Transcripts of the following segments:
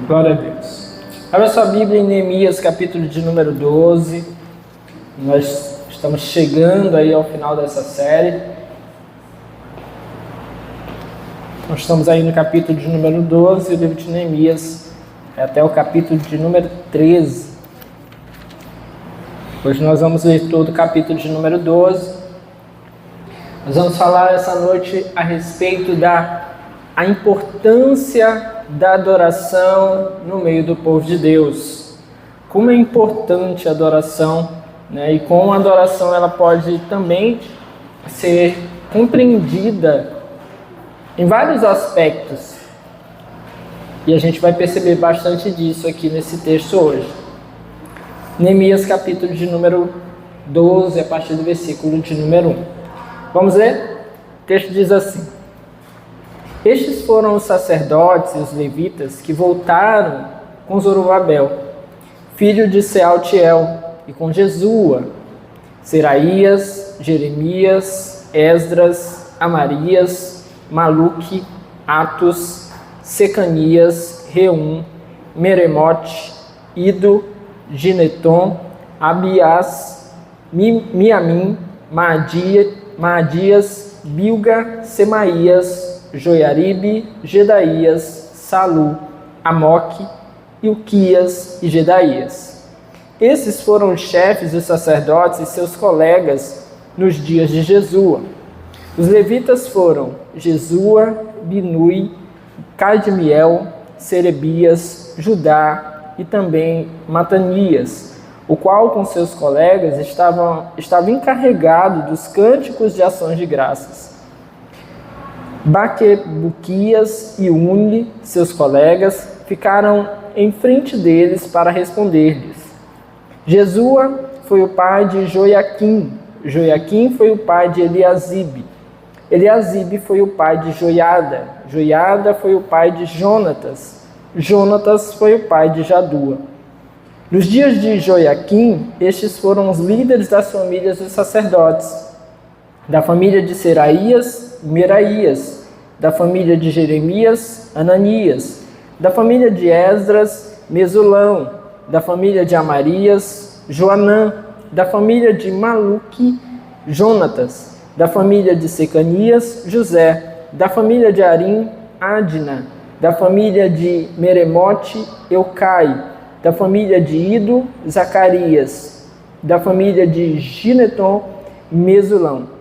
Glória a Deus. Abra sua Bíblia em Neemias, capítulo de número 12. Nós estamos chegando aí ao final dessa série. Nós estamos aí no capítulo de número 12, o livro de Neemias, até o capítulo de número 13. Hoje nós vamos ler todo o capítulo de número 12. Nós vamos falar essa noite a respeito da importância da adoração no meio do povo de Deus. Como é importante a adoração, né? E como a adoração ela pode também ser compreendida em vários aspectos. E a gente vai perceber bastante disso aqui nesse texto hoje. Neemias, capítulo de número 12, a partir do versículo de número 1. Vamos ler? O texto diz assim: Estes foram os sacerdotes e os levitas que voltaram com Zorobabel, filho de Sealtiel, e com Jesua, Seraías, Jeremias, Esdras, Amarias, Maluque, Atos, Secanias, Reum, Meremote, Ido, Gineton, Abias, Miamim, Maadias, Bilga, Semaías, Joiaribe, Gedaías, Salu, Amoque, Ilquias e Gedaías. Esses foram os chefes dos sacerdotes e seus colegas nos dias de Jesua. Os levitas foram Jesua, Binui, Cadmiel, Serebias, Judá e também Matanias, o qual com seus colegas estava encarregado dos cânticos de ações de graças. Baquebuquias e Unli, seus colegas, ficaram em frente deles para responder-lhes. Jesua foi o pai de Joiaquim, Joiaquim foi o pai de Eliasibe, Eliasibe foi o pai de Joiada, Joiada foi o pai de Jonatas, Jonatas foi o pai de Jadua. Nos dias de Joiaquim, estes foram os líderes das famílias dos sacerdotes, da família de Seraías, Meraías, da família de Jeremias, Ananias, da família de Esdras, Mesulão, da família de Amarias, Joanã, da família de Maluque, Jonatas, da família de Secanias, José, da família de Arim, Adna, da família de Meremote, Eucai, da família de Ido, Zacarias, da família de Gineton, Mesulão,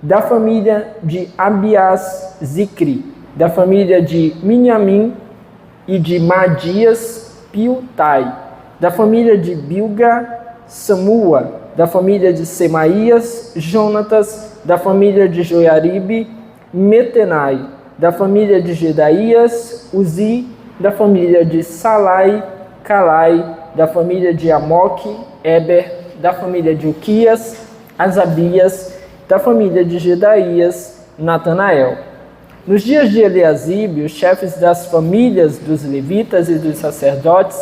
da família de Abias, Zicri, da família de Miniamim e de Maadias, Piltai, da família de Bilga, Samua, da família de Semaías, Jonatas, da família de Joiaribe, Metenai, da família de Gedaías, Uzi, da família de Salai, Calai, da família de Amoque, Eber, da família de Uquias, Asabias, da família de Gedaías, Natanael. Nos dias de Eliasibe, os chefes das famílias dos levitas e dos sacerdotes,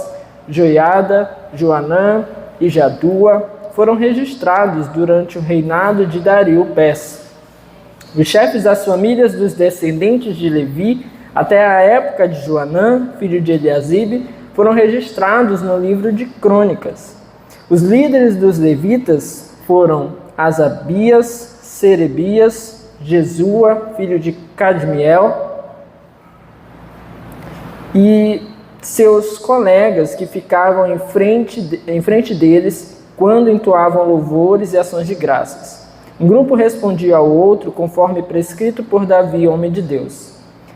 Joiada, Joanã e Jadua, foram registrados durante o reinado de Dario Persa. Os chefes das famílias dos descendentes de Levi, até a época de Joanã, filho de Eliasibe, foram registrados no livro de Crônicas. Os líderes dos levitas foram Asabias, Serebias, Jesua, filho de Cadmiel, e seus colegas que ficavam em frente deles quando entoavam louvores e ações de graças. Um grupo respondia ao outro conforme prescrito por Davi, homem de Deus.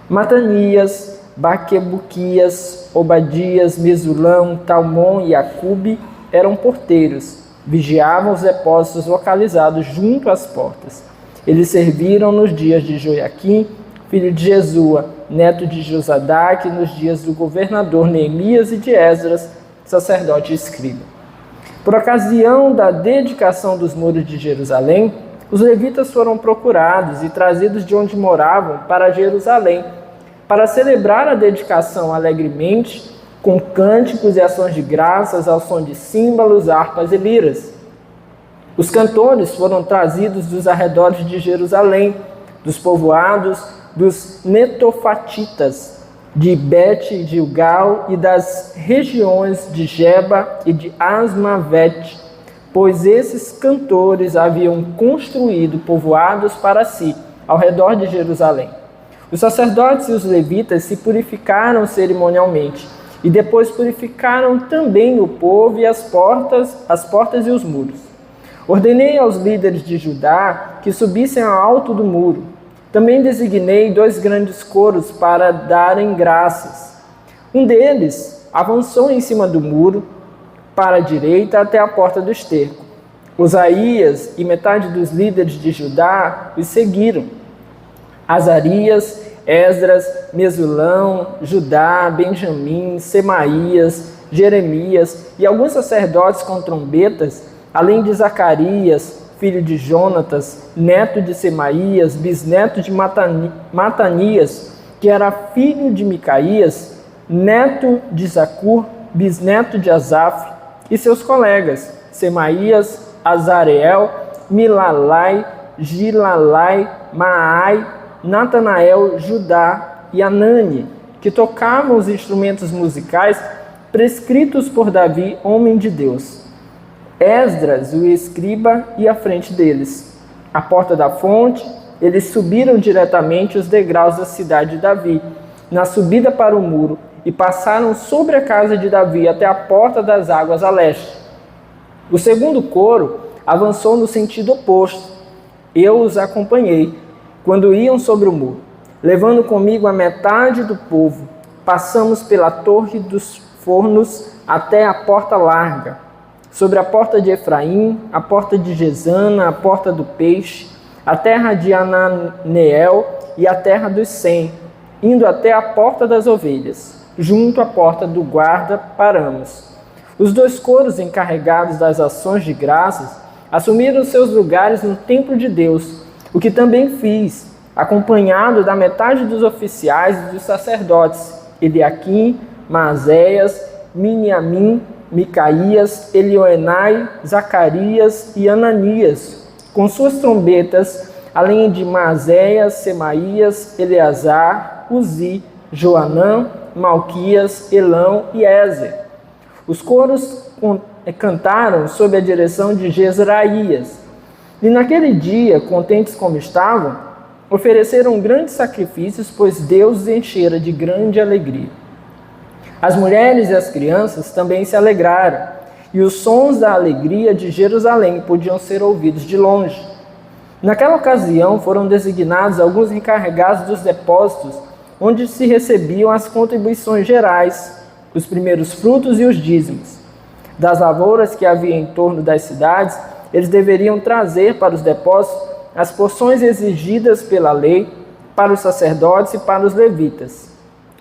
Matanias, Baquebuquias, Obadias, Mesulão, Talmon e Acube eram porteiros, vigiavam os depósitos localizados junto às portas. Eles serviram nos dias de Joiaquim, filho de Jesua, neto de Josadaque, nos dias do governador Neemias e de Esdras, sacerdote e escriba. Por ocasião da dedicação dos muros de Jerusalém, os levitas foram procurados e trazidos de onde moravam para Jerusalém, para celebrar a dedicação alegremente, com cânticos e ações de graças ao som de símbolos, harpas e liras. Os cantores foram trazidos dos arredores de Jerusalém, dos povoados dos netofatitas, de Bet-Gilgal e das regiões de Geba e de Asmavete, pois esses cantores haviam construído povoados para si, ao redor de Jerusalém. Os sacerdotes e os levitas se purificaram cerimonialmente, e depois purificaram também o povo e as portas e os muros. Ordenei aos líderes de Judá que subissem ao alto do muro. Também designei 2 grandes coros para darem graças. Um deles avançou em cima do muro, para a direita até a porta do esterco. Usaías e metade dos líderes de Judá os seguiram. Azarias, Esdras, Mesulão, Judá, Benjamim, Semaías, Jeremias e alguns sacerdotes com trombetas, além de Zacarias, filho de Jonatas, neto de Semaías, bisneto de Matanias, que era filho de Micaías, neto de Zacur, bisneto de Asaf, e seus colegas, Semaías, Azareel, Milalai, Gilalai, Maai, Natanael, Judá e Anani, que tocavam os instrumentos musicais prescritos por Davi, homem de Deus. Esdras, o escriba, ia à frente deles. À porta da fonte, eles subiram diretamente os degraus da cidade de Davi, na subida para o muro, e passaram sobre a casa de Davi até a porta das águas a leste. O segundo coro avançou no sentido oposto. Eu os acompanhei quando iam sobre o muro. Levando comigo a metade do povo, passamos pela torre dos fornos até a porta larga, sobre a porta de Efraim, a porta de Gesana, a porta do peixe, a terra de Ananeel e a terra dos Sem, indo até a porta das ovelhas. Junto à porta do guarda paramos. Os 2 coros encarregados das ações de graças assumiram seus lugares no templo de Deus, o que também fiz, acompanhado da metade dos oficiais e dos sacerdotes, Eliaquim, Maazéias, Miniamim, Micaías, Elioenai, Zacarias e Ananias, com suas trombetas, além de Maazéias, Semaías, Eleazar, Uzi, Joanã, Malquias, Elão e Ézer. Os coros cantaram sob a direção de Jezraías. E naquele dia, contentes como estavam, ofereceram grandes sacrifícios, pois Deus os enchera de grande alegria. As mulheres e as crianças também se alegraram, e os sons da alegria de Jerusalém podiam ser ouvidos de longe. Naquela ocasião foram designados alguns encarregados dos depósitos, onde se recebiam as contribuições gerais, os primeiros frutos e os dízimos. Das lavouras que havia em torno das cidades, eles deveriam trazer para os depósitos as porções exigidas pela lei para os sacerdotes e para os levitas.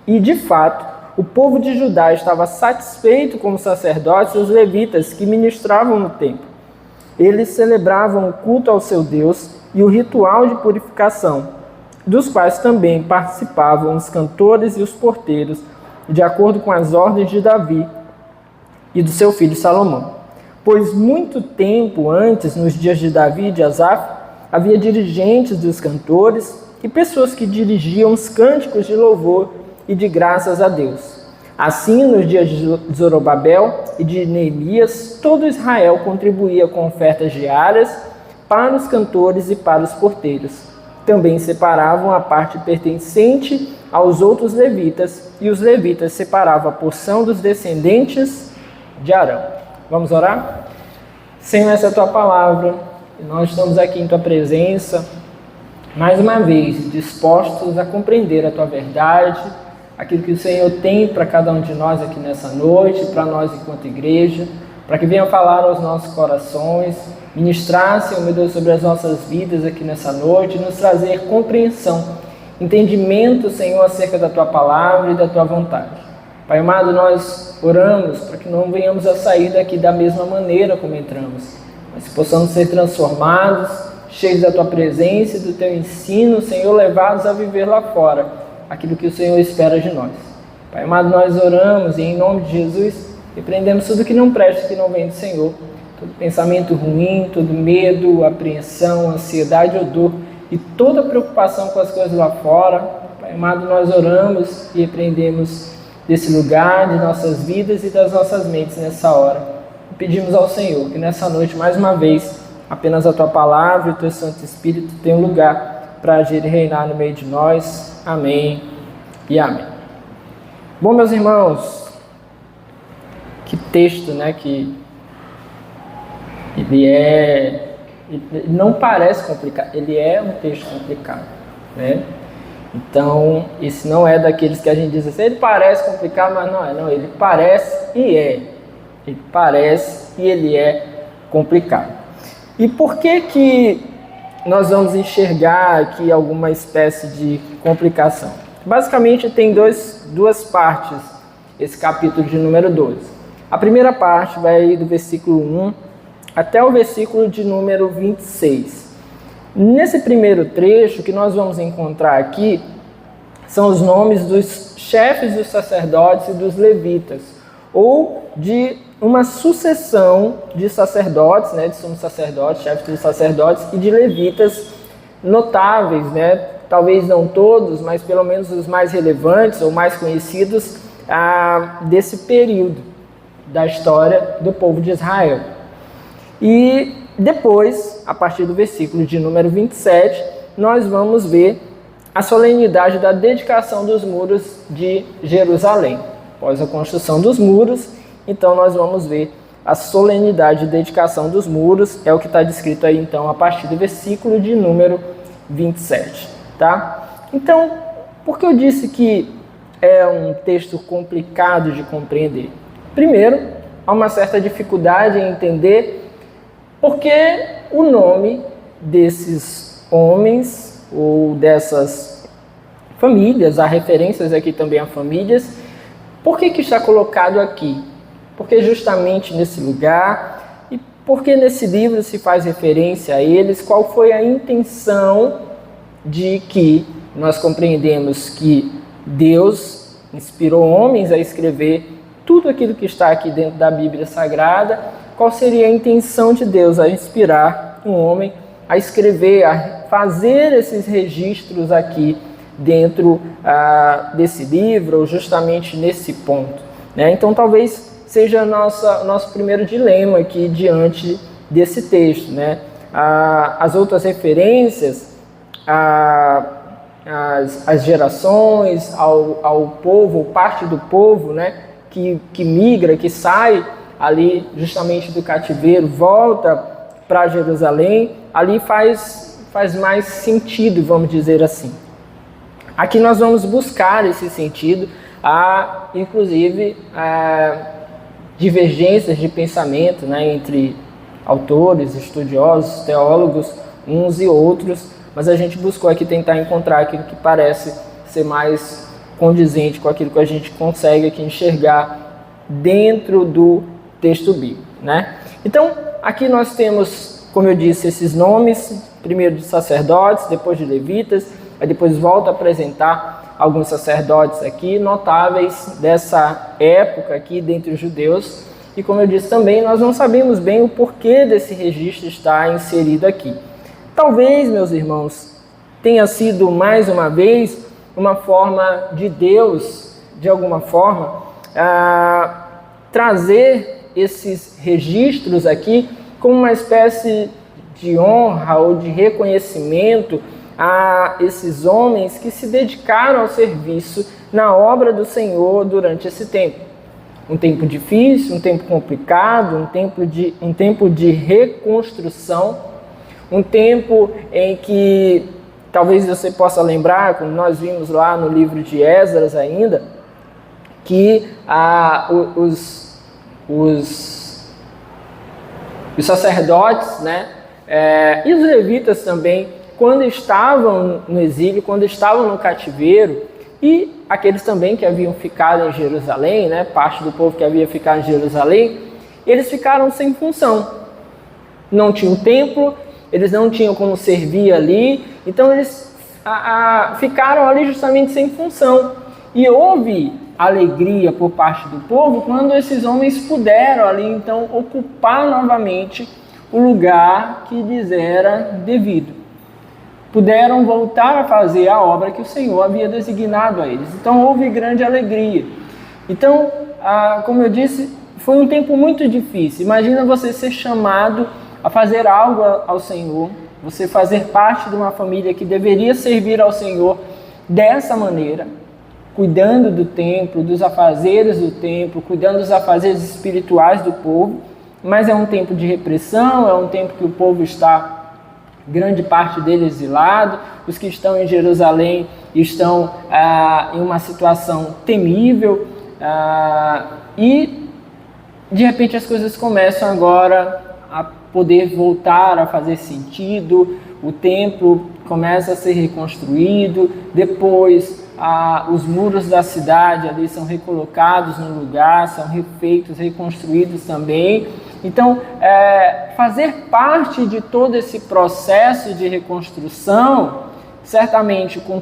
E, de fato, o povo de Judá estava satisfeito com os sacerdotes e os levitas que ministravam no templo. Eles celebravam o culto ao seu Deus e o ritual de purificação, dos quais também participavam os cantores e os porteiros, de acordo com as ordens de Davi e do seu filho Salomão. Pois muito tempo antes, nos dias de Davi e de Asaf, havia dirigentes dos cantores e pessoas que dirigiam os cânticos de louvor e de graças a Deus. Assim, nos dias de Zorobabel e de Neemias, todo Israel contribuía com ofertas diárias para os cantores e para os porteiros. Também separavam a parte pertencente aos outros levitas, e os levitas separavam a porção dos descendentes de Arão. Vamos orar? Senhor, essa é a tua palavra, e nós estamos aqui em tua presença, mais uma vez, dispostos a compreender a tua verdade, aquilo que o Senhor tem para cada um de nós aqui nessa noite, para nós enquanto igreja, para que venha falar aos nossos corações, ministrar, Senhor meu Deus, sobre as nossas vidas aqui nessa noite, nos trazer compreensão, entendimento, Senhor, acerca da tua palavra e da tua vontade. Pai amado, nós oramos para que não venhamos a sair daqui da mesma maneira como entramos, mas que possamos ser transformados, cheios da tua presença e do teu ensino, Senhor, levados a viver lá fora aquilo que o Senhor espera de nós. Pai amado, nós oramos e em nome de Jesus repreendemos tudo que não presta, que não vem do Senhor, todo pensamento ruim, todo medo, apreensão, ansiedade ou dor e toda preocupação com as coisas lá fora. Pai Amado, nós oramos e repreendemos desse lugar, de nossas vidas e das nossas mentes nessa hora. Pedimos ao Senhor que nessa noite, mais uma vez, apenas a Tua Palavra e o Teu Santo Espírito tenham lugar para agir e reinar no meio de nós. Amém e amém. Bom, meus irmãos, que texto, né, que ele não parece complicado, ele é um texto complicado, né? Então, esse não é daqueles que a gente diz assim, ele parece complicado, mas não é. Não, ele parece e é. Ele parece e ele é complicado. E por que nós vamos enxergar aqui alguma espécie de complicação? Basicamente tem duas partes esse capítulo de número 12. A primeira parte vai do versículo 1 até o versículo de número 26. Nesse primeiro trecho, que nós vamos encontrar aqui são os nomes dos chefes dos sacerdotes e dos levitas, ou de uma sucessão de sacerdotes, né, de sumos sacerdotes, chefes dos sacerdotes e de levitas notáveis, né, talvez não todos, mas pelo menos os mais relevantes ou mais conhecidos desse período da história do povo de Israel. E depois, a partir do versículo de número 27, nós vamos ver a solenidade da dedicação dos muros de Jerusalém. Após a construção dos muros, então nós vamos ver a solenidade de dedicação dos muros, é o que está descrito aí então a partir do versículo de número 27. Tá? Então, por que eu disse que é um texto complicado de compreender? Primeiro, há uma certa dificuldade em entender porque o nome desses homens ou dessas famílias, há referências aqui também a famílias, por que está colocado aqui? Porque justamente nesse lugar, e porque nesse livro se faz referência a eles, qual foi a intenção de que nós compreendemos que Deus inspirou homens a escrever tudo aquilo que está aqui dentro da Bíblia Sagrada. Qual seria a intenção de Deus a inspirar um homem a escrever, a fazer esses registros aqui dentro desse livro, ou justamente nesse ponto, né? Então talvez seja nosso primeiro dilema aqui diante desse texto, né? As outras referências, as gerações, ao povo, ou parte do povo, né? que migra, que sai ali justamente do cativeiro, volta para Jerusalém, ali faz mais sentido, vamos dizer assim. Aqui nós vamos buscar esse sentido, inclusive divergências de pensamento, né, entre autores, estudiosos, teólogos, uns e outros, mas a gente buscou aqui tentar encontrar aquilo que parece ser mais condizente com aquilo que a gente consegue aqui enxergar dentro do texto bíblico, né? Então, aqui nós temos, como eu disse, esses nomes, primeiro de sacerdotes, depois de levitas, aí depois volta a apresentar alguns sacerdotes aqui, notáveis dessa época aqui dentre os judeus, e como eu disse também, nós não sabemos bem o porquê desse registro estar inserido aqui. Talvez, meus irmãos, tenha sido mais uma vez uma forma de Deus, de alguma forma, trazer esses registros aqui como uma espécie de honra ou de reconhecimento a esses homens que se dedicaram ao serviço na obra do Senhor durante esse tempo. Um tempo difícil, um tempo complicado, um tempo de reconstrução, um tempo em que talvez você possa lembrar, como nós vimos lá no livro de Esdras ainda, que os sacerdotes, né, e os levitas também, quando estavam no exílio, quando estavam no cativeiro, e aqueles também que haviam ficado em Jerusalém, né, parte do povo que havia ficado em Jerusalém, eles ficaram sem função. Não tinham templo, eles não tinham como servir ali, então eles ficaram ali justamente sem função. E houve alegria por parte do povo quando esses homens puderam ali então ocupar novamente o lugar que lhes era devido. puderam voltar a fazer a obra que o Senhor havia designado a eles. Então houve grande alegria. Então, como eu disse, foi um tempo muito difícil. Imagina você ser chamado a fazer algo ao Senhor, você fazer parte de uma família que deveria servir ao Senhor dessa maneira, cuidando do templo, dos afazeres do templo, cuidando dos afazeres espirituais do povo, mas é um tempo de repressão, é um tempo que o povo está, grande parte dele exilado, os que estão em Jerusalém estão em uma situação temível, e de repente as coisas começam agora a poder voltar a fazer sentido, o templo começa a ser reconstruído, depois os muros da cidade ali são recolocados no lugar, são refeitos, reconstruídos também. Então, fazer parte de todo esse processo de reconstrução, certamente com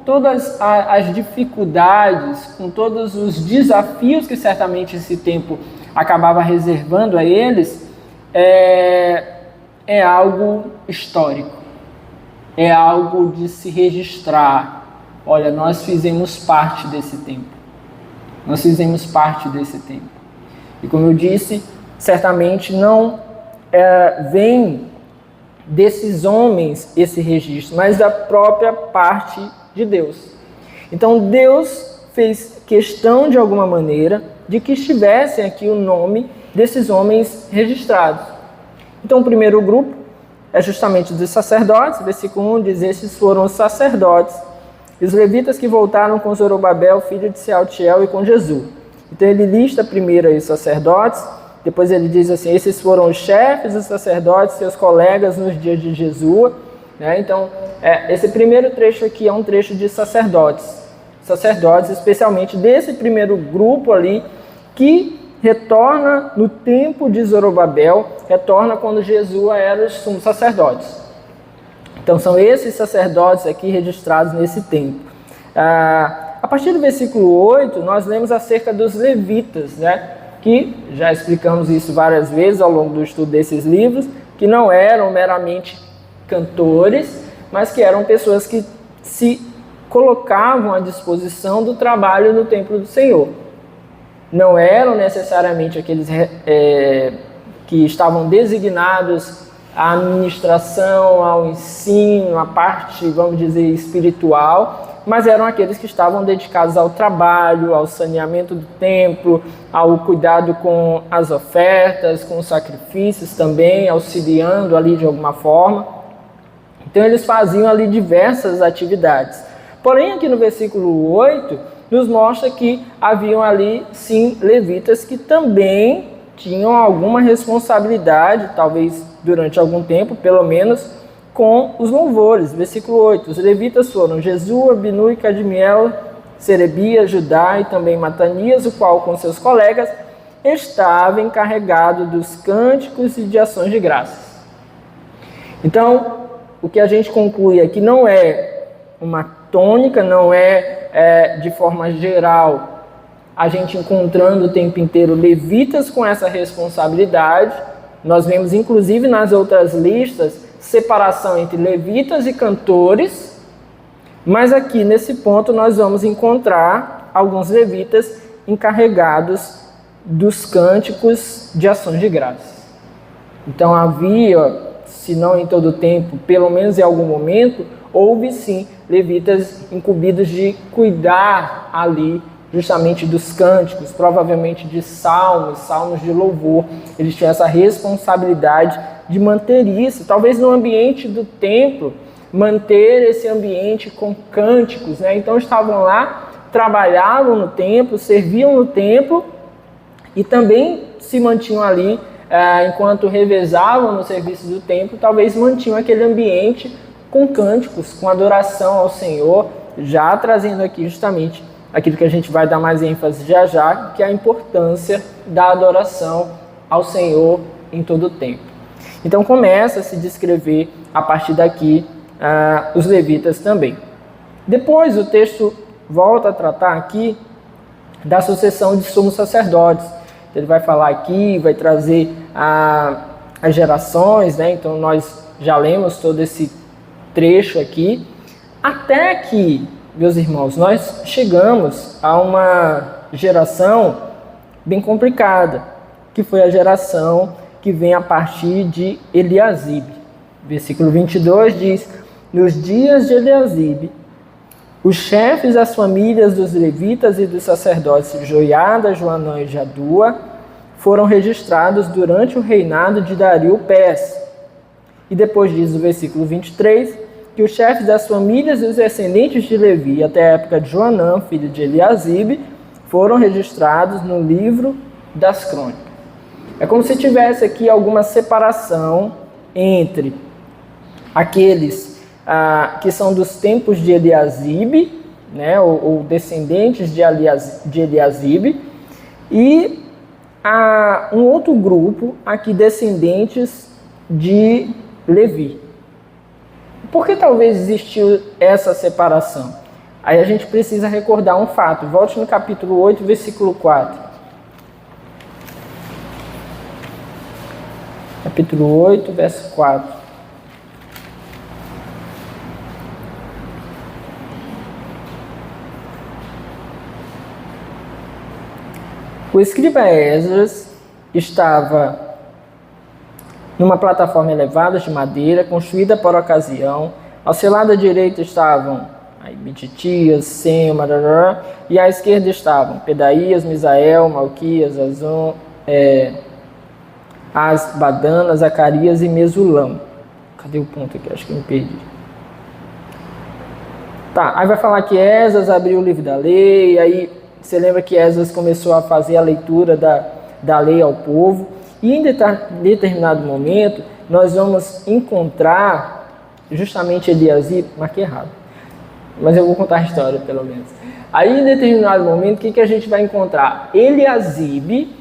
todas as dificuldades, com todos os desafios que certamente esse tempo acabava reservando a eles, é algo histórico, é algo de se registrar. Olha, nós fizemos parte desse tempo, nós fizemos parte desse tempo. E como eu disse, certamente não vem desses homens esse registro, mas da própria parte de Deus. Então Deus fez questão de alguma maneira de que estivessem aqui o nome desses homens registrados. Então o primeiro grupo é justamente dos sacerdotes. Versículo 1 diz: esses foram os sacerdotes, os levitas que voltaram com Zorobabel, filho de Sealtiel, e com Jesus. Então ele lista primeiro aí os sacerdotes, depois ele diz assim: esses foram os chefes dos sacerdotes, seus colegas nos dias de Jesus. Então, esse primeiro trecho aqui é um trecho de sacerdotes, especialmente desse primeiro grupo ali, que retorna no tempo de Zorobabel, retorna quando Jesus era os sumos sacerdotes. Então, são esses sacerdotes aqui registrados nesse tempo. A partir do versículo 8, nós lemos acerca dos levitas, que já explicamos isso várias vezes ao longo do estudo desses livros, que não eram meramente cantores, mas que eram pessoas que se colocavam à disposição do trabalho no templo do Senhor. Não eram necessariamente aqueles que estavam designados à administração, ao ensino, à parte, vamos dizer, espiritual, mas eram aqueles que estavam dedicados ao trabalho, ao saneamento do templo, ao cuidado com as ofertas, com os sacrifícios também, auxiliando ali de alguma forma. Então eles faziam ali diversas atividades. Porém, aqui no versículo 8, nos mostra que haviam ali, sim, levitas que também tinham alguma responsabilidade, talvez durante algum tempo, pelo menos, com os louvores. Versículo 8, os levitas foram Jesua, Binui, Cadmiel, Serebia, Judá e também Matanias, o qual com seus colegas estava encarregado dos cânticos e de ações de graças. Então, o que a gente conclui aqui não é uma tônica, não é de forma geral a gente encontrando o tempo inteiro levitas com essa responsabilidade. Nós vemos inclusive nas outras listas separação entre levitas e cantores, mas aqui nesse ponto nós vamos encontrar alguns levitas encarregados dos cânticos de ações de graças. Então havia, se não em todo o tempo, pelo menos em algum momento, houve sim levitas incumbidos de cuidar ali justamente dos cânticos, provavelmente de salmos de louvor. Eles tinham essa responsabilidade de manter isso, talvez no ambiente do templo, manter esse ambiente com cânticos, Então estavam lá, trabalhavam no templo, serviam no templo e também se mantinham ali, enquanto revezavam no serviço do templo, talvez mantinham aquele ambiente com cânticos, com adoração ao Senhor, já trazendo aqui justamente aquilo que a gente vai dar mais ênfase já, que é a importância da adoração ao Senhor em todo o tempo. Então começa a se descrever a partir daqui os levitas também. Depois o texto volta a tratar aqui da sucessão de sumos sacerdotes. Ele vai falar aqui, vai trazer as gerações, Então nós já lemos todo esse trecho aqui, até que, meus irmãos, nós chegamos a uma geração bem complicada, que foi a geração que vem a partir de Eliasibe. Versículo 22 diz: nos dias de Eliasibe, os chefes das famílias dos levitas e dos sacerdotes Joiada, Joanã e Jadua foram registrados durante o reinado de Dario Pérez. E depois diz o versículo 23, que os chefes das famílias e os descendentes de Levi, até a época de Joanã, filho de Eliasibe, foram registrados no livro das crônicas. É como se tivesse aqui alguma separação entre aqueles que são dos tempos de Eliasibe, né, ou descendentes de Eliasibe, e um outro grupo aqui, descendentes de Levi. Por que talvez existiu essa separação? Aí a gente precisa recordar um fato. Volte no capítulo 8, versículo 4. Capítulo 8, verso 4. O escriba Esdras estava numa plataforma elevada de madeira, construída por ocasião. Ao seu lado direito estavam Mititias, Sem, e à esquerda estavam Pedaías, Misael, Malquias, Azon, Asbadana, Zacarias e Mesulam. Cadê o ponto aqui? Acho que me perdi. Tá, aí vai falar que Esdras abriu o livro da lei, aí você lembra que Esdras começou a fazer a leitura da lei ao povo, e em determinado momento nós vamos encontrar justamente Eliasibe, marquei errado, mas eu vou contar a história pelo menos. Aí em determinado momento, o que a gente vai encontrar? Eliasibe,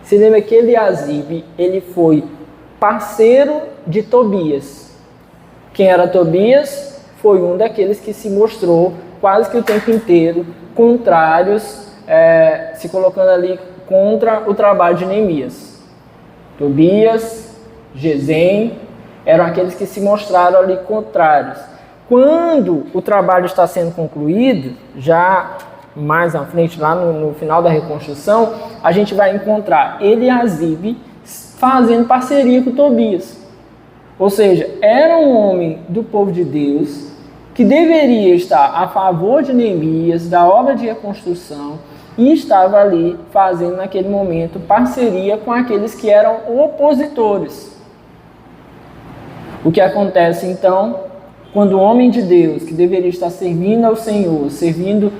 você lembra que Eliasibe, ele foi parceiro de Tobias. Quem era Tobias? Foi um daqueles que se mostrou quase que o tempo inteiro contrários, se colocando ali contra o trabalho de Neemias. Tobias, Gesem, eram aqueles que se mostraram ali contrários. Quando o trabalho está sendo concluído, já mais à frente, lá no final da reconstrução, a gente vai encontrar Eliasibe fazendo parceria com Tobias. Ou seja, era um homem do povo de Deus que deveria estar a favor de Neemias, da obra de reconstrução, e estava ali fazendo naquele momento parceria com aqueles que eram opositores. O que acontece então, quando o homem de Deus, que deveria estar servindo ao Senhor, servindo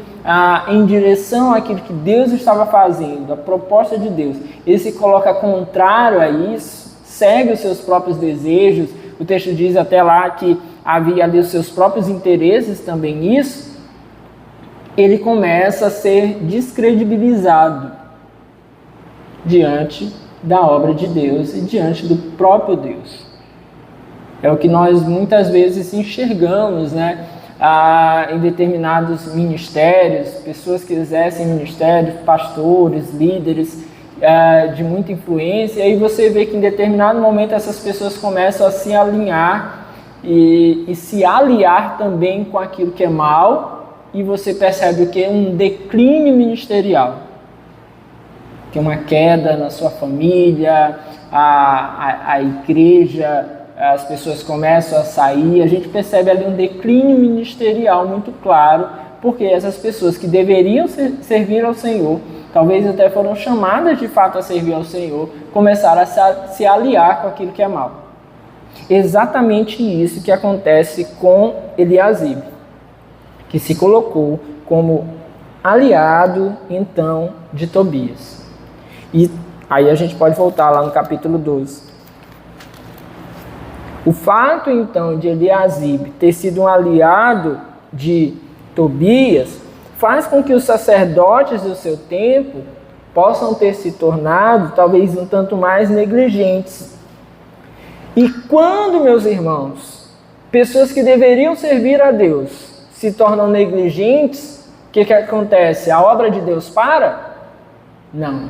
em direção àquilo que Deus estava fazendo, a proposta de Deus, ele se coloca contrário a isso, segue os seus próprios desejos. O texto diz até lá que havia ali os seus próprios interesses também nisso. Ele começa a ser descredibilizado diante da obra de Deus e diante do próprio Deus. É o que nós muitas vezes enxergamos, né? Em determinados ministérios, pessoas que exercem ministérios, pastores, líderes de muita influência, e aí você vê que em determinado momento essas pessoas começam a se alinhar e se aliar também com aquilo que é mal, e você percebe o que? Um declínio ministerial, que é uma queda na sua família, a igreja, as pessoas começam a sair, a gente percebe ali um declínio ministerial muito claro, porque essas pessoas que deveriam servir ao Senhor, talvez até foram chamadas de fato a servir ao Senhor, começaram a se aliar com aquilo que é mal. Exatamente isso que acontece com Eliasibe, que se colocou como aliado, então, de Tobias. E aí a gente pode voltar lá no capítulo 12. O fato, então, de Eliasibe ter sido um aliado de Tobias faz com que os sacerdotes do seu tempo possam ter se tornado, talvez, um tanto mais negligentes. E quando, meus irmãos, pessoas que deveriam servir a Deus se tornam negligentes, o que acontece? A obra de Deus para? Não.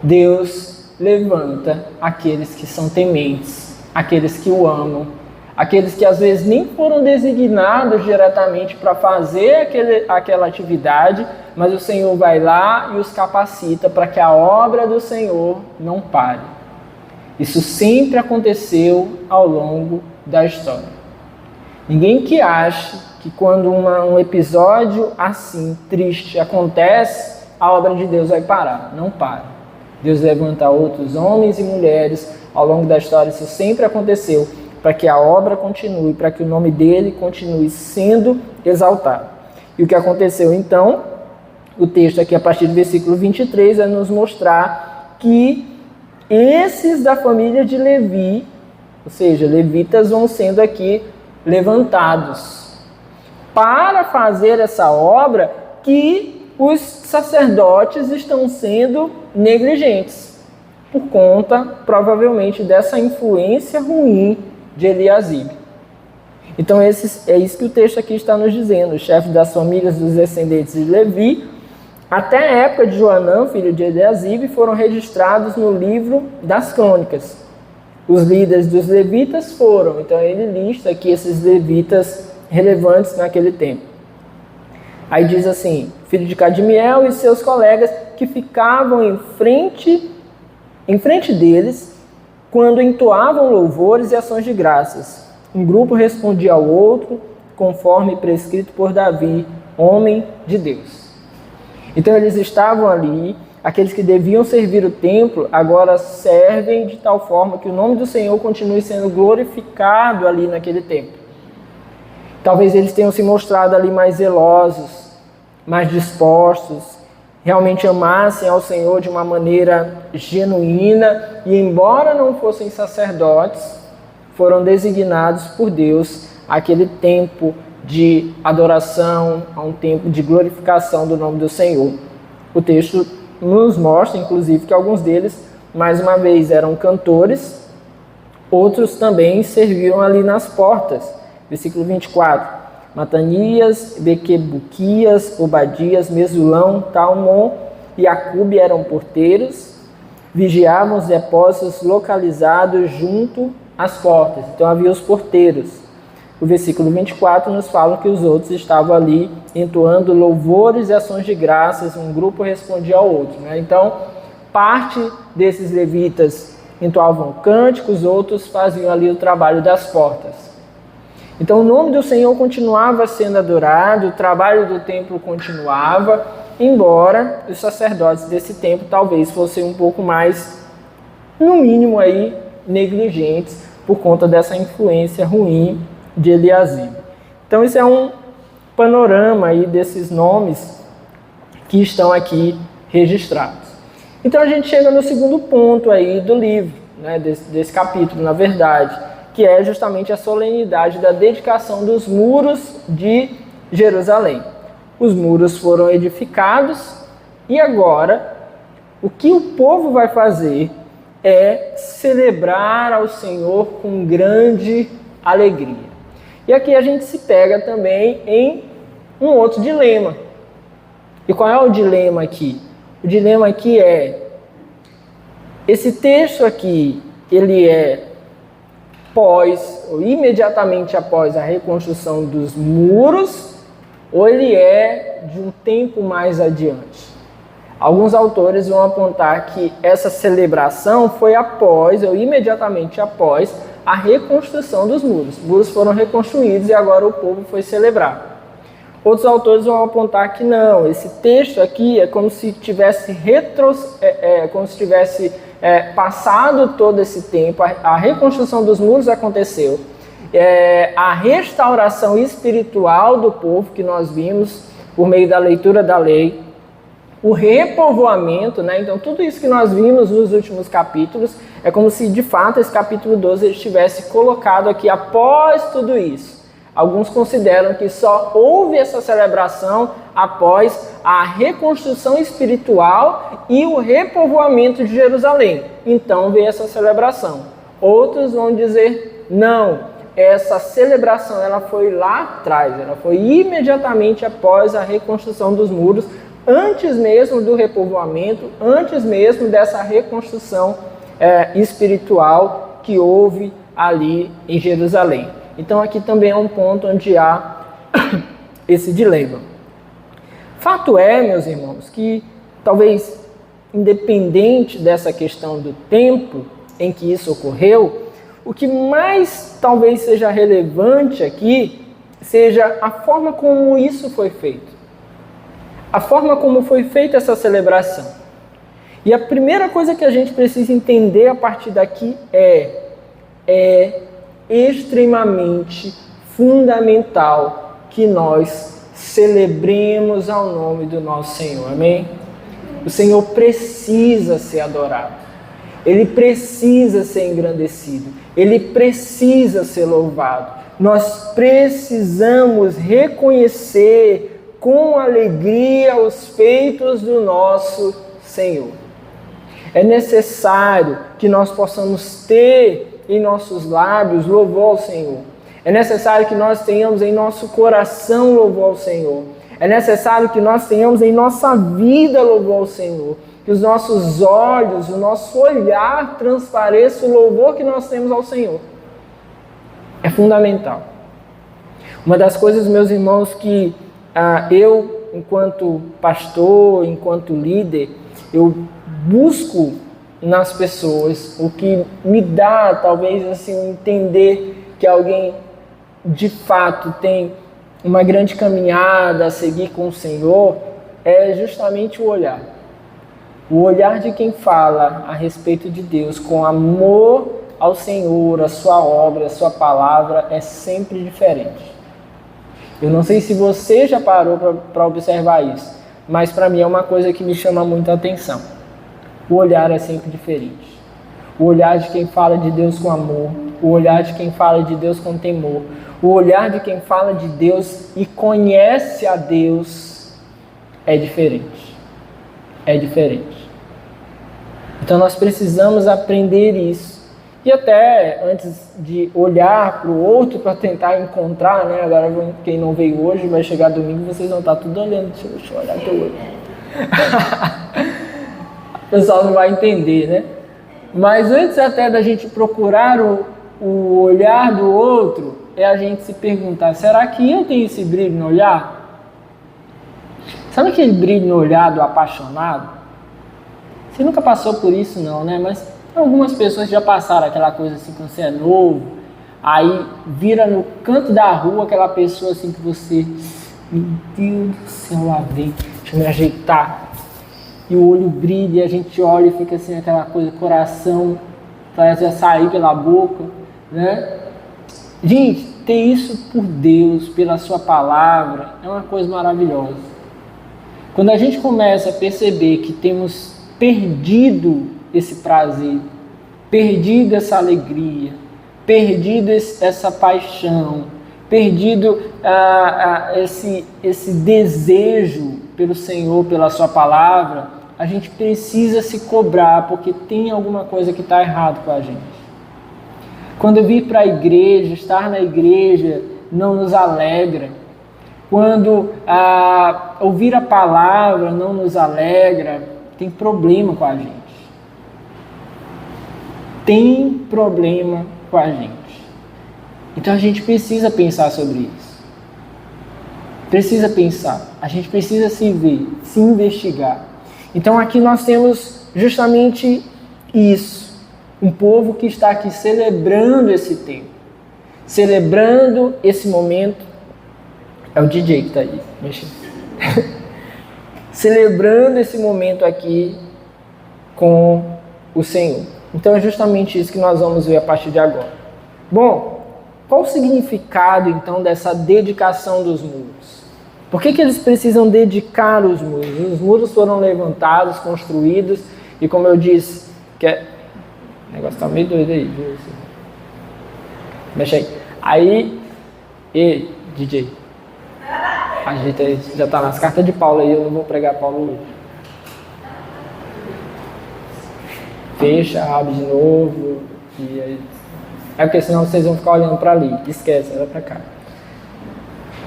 Deus levanta aqueles que são tementes, aqueles que o amam, aqueles que às vezes nem foram designados diretamente para fazer aquela atividade, mas o Senhor vai lá e os capacita para que a obra do Senhor não pare. Isso sempre aconteceu ao longo da história. Ninguém que ache que quando um episódio assim, triste, acontece, a obra de Deus vai parar. Não para. Deus levanta outros homens e mulheres ao longo da história. Isso sempre aconteceu para que a obra continue, para que o nome dele continue sendo exaltado. E o que aconteceu então, o texto aqui a partir do versículo 23 vai nos mostrar que esses da família de Levi, ou seja, levitas, vão sendo aqui levantados para fazer essa obra que os sacerdotes estão sendo negligentes, por conta, provavelmente, dessa influência ruim de Eliasibe. Então, é isso que o texto aqui está nos dizendo. Os chefes das famílias dos descendentes de Levi, até a época de Joanã, filho de Eliasibe, foram registrados no livro das crônicas. Os líderes dos levitas foram. Então, ele lista aqui esses levitas relevantes naquele tempo. Aí diz assim: filho de Cadmiel e seus colegas que ficavam em frente deles quando entoavam louvores e ações de graças. Um grupo respondia ao outro, conforme prescrito por Davi, homem de Deus. Então eles estavam ali, aqueles que deviam servir o templo, agora servem de tal forma que o nome do Senhor continue sendo glorificado ali naquele templo. Talvez eles tenham se mostrado ali mais zelosos, mais dispostos, realmente amassem ao Senhor de uma maneira genuína, e embora não fossem sacerdotes, foram designados por Deus àquele tempo de adoração, a um tempo de glorificação do nome do Senhor. O texto nos mostra, inclusive, que alguns deles, mais uma vez, eram cantores, outros também serviram ali nas portas. Versículo 24. Matanias, Bequebuquias, Obadias, Mesulão, Talmon e Acube eram porteiros, vigiavam os depósitos localizados junto às portas. Então havia os porteiros. O versículo 24 nos fala que os outros estavam ali entoando louvores e ações de graças, um grupo respondia ao outro, né? Então, parte desses levitas entoavam cânticos, outros faziam ali o trabalho das portas. Então o nome do Senhor continuava sendo adorado, o trabalho do templo continuava, embora os sacerdotes desse tempo talvez fossem um pouco mais, no mínimo aí, negligentes por conta dessa influência ruim de Eliasibe. Então isso é um panorama aí desses nomes que estão aqui registrados. Então a gente chega no segundo ponto aí do livro, né, desse capítulo, na verdade, que é justamente a solenidade da dedicação dos muros de Jerusalém. Os muros foram edificados e agora o que o povo vai fazer é celebrar ao Senhor com grande alegria. E aqui a gente se pega também em um outro dilema. E qual é o dilema aqui? O dilema aqui é, esse texto aqui, ele é ou imediatamente após a reconstrução dos muros, ou ele é de um tempo mais adiante? Alguns autores vão apontar que essa celebração foi após, ou imediatamente após, a reconstrução dos muros. Os muros foram reconstruídos e agora o povo foi celebrar. Outros autores vão apontar que não, esse texto aqui é como se tivesse passado todo esse tempo, a reconstrução dos muros aconteceu, a restauração espiritual do povo que nós vimos por meio da leitura da lei, o repovoamento, né? Então tudo isso que nós vimos nos últimos capítulos é como se de fato esse capítulo 12 ele estivesse colocado aqui após tudo isso. Alguns consideram que só houve essa celebração após a reconstrução espiritual e o repovoamento de Jerusalém. Então veio essa celebração. Outros vão dizer, não, essa celebração ela foi lá atrás, ela foi imediatamente após a reconstrução dos muros, antes mesmo do repovoamento, antes mesmo dessa reconstrução espiritual que houve ali em Jerusalém. Então aqui também é um ponto onde há esse dilema. Fato é, meus irmãos, que talvez independente dessa questão do tempo em que isso ocorreu, o que mais talvez seja relevante aqui seja a forma como isso foi feito. A forma como foi feita essa celebração. E a primeira coisa que a gente precisa entender a partir daqui é extremamente fundamental que nós celebremos ao nome do nosso Senhor. Amém? O Senhor precisa ser adorado. Ele precisa ser engrandecido. Ele precisa ser louvado. Nós precisamos reconhecer com alegria os feitos do nosso Senhor. É necessário que nós possamos ter em nossos lábios louvor ao Senhor. É necessário que nós tenhamos em nosso coração louvor ao Senhor. É necessário que nós tenhamos em nossa vida louvor ao Senhor. Que os nossos olhos, o nosso olhar transpareça o louvor que nós temos ao Senhor. É fundamental. Uma das coisas, meus irmãos, que eu, enquanto pastor, enquanto líder, eu busco nas pessoas, o que me dá, talvez, assim, entender que alguém, de fato, tem uma grande caminhada a seguir com o Senhor, é justamente o olhar. O olhar de quem fala a respeito de Deus com amor ao Senhor, a sua obra, a sua palavra, é sempre diferente. Eu não sei se você já parou para observar isso, mas para mim é uma coisa que me chama muita atenção. O olhar é sempre diferente. O olhar de quem fala de Deus com amor, o olhar de quem fala de Deus com temor, o olhar de quem fala de Deus e conhece a Deus é diferente. É diferente. Então nós precisamos aprender isso. E até antes de olhar para o outro para tentar encontrar, né? Agora quem não veio hoje vai chegar domingo, vocês vão estar tudo olhando. Deixa eu olhar teu olho. O pessoal não vai entender, né? Mas antes até da gente procurar o olhar do outro, é a gente se perguntar, será que eu tenho esse brilho no olhar? Sabe aquele brilho no olhar do apaixonado? Você nunca passou por isso não, né? Mas algumas pessoas já passaram aquela coisa assim, quando você é novo, aí vira no canto da rua aquela pessoa assim que você, meu Deus do céu, lá vem, deixa eu me ajeitar. E o olho brilha, e a gente olha e fica assim, aquela coisa, coração parece já sair pela boca, né? Gente, ter isso por Deus, pela sua palavra, é uma coisa maravilhosa. Quando a gente começa a perceber que temos perdido esse prazer, perdido essa alegria, perdido essa paixão, perdido esse desejo pelo Senhor, pela sua palavra, a gente precisa se cobrar, porque tem alguma coisa que está errado com a gente. Quando vir para a igreja, estar na igreja não nos alegra. Quando ouvir a palavra não nos alegra, tem problema com a gente. Tem problema com a gente. Então a gente precisa pensar sobre isso. Precisa pensar. A gente precisa se ver, se investigar. Então aqui nós temos justamente isso. Um povo que está aqui celebrando esse tempo. Celebrando esse momento. É o DJ que está aí mexendo. Celebrando esse momento aqui com o Senhor. Então é justamente isso que nós vamos ver a partir de agora. Bom, qual o significado então dessa dedicação dos muros? Por que eles precisam dedicar os muros? Os muros foram levantados, construídos, e como eu disse, o negócio está meio doido aí, viu? Mexe aí. Aí, DJ, ajeita aí, já está nas cartas de Paulo aí, eu não vou pregar Paulo hoje. Fecha, abre de novo, e aí... É porque senão vocês vão ficar olhando para ali, esquece, olha para cá.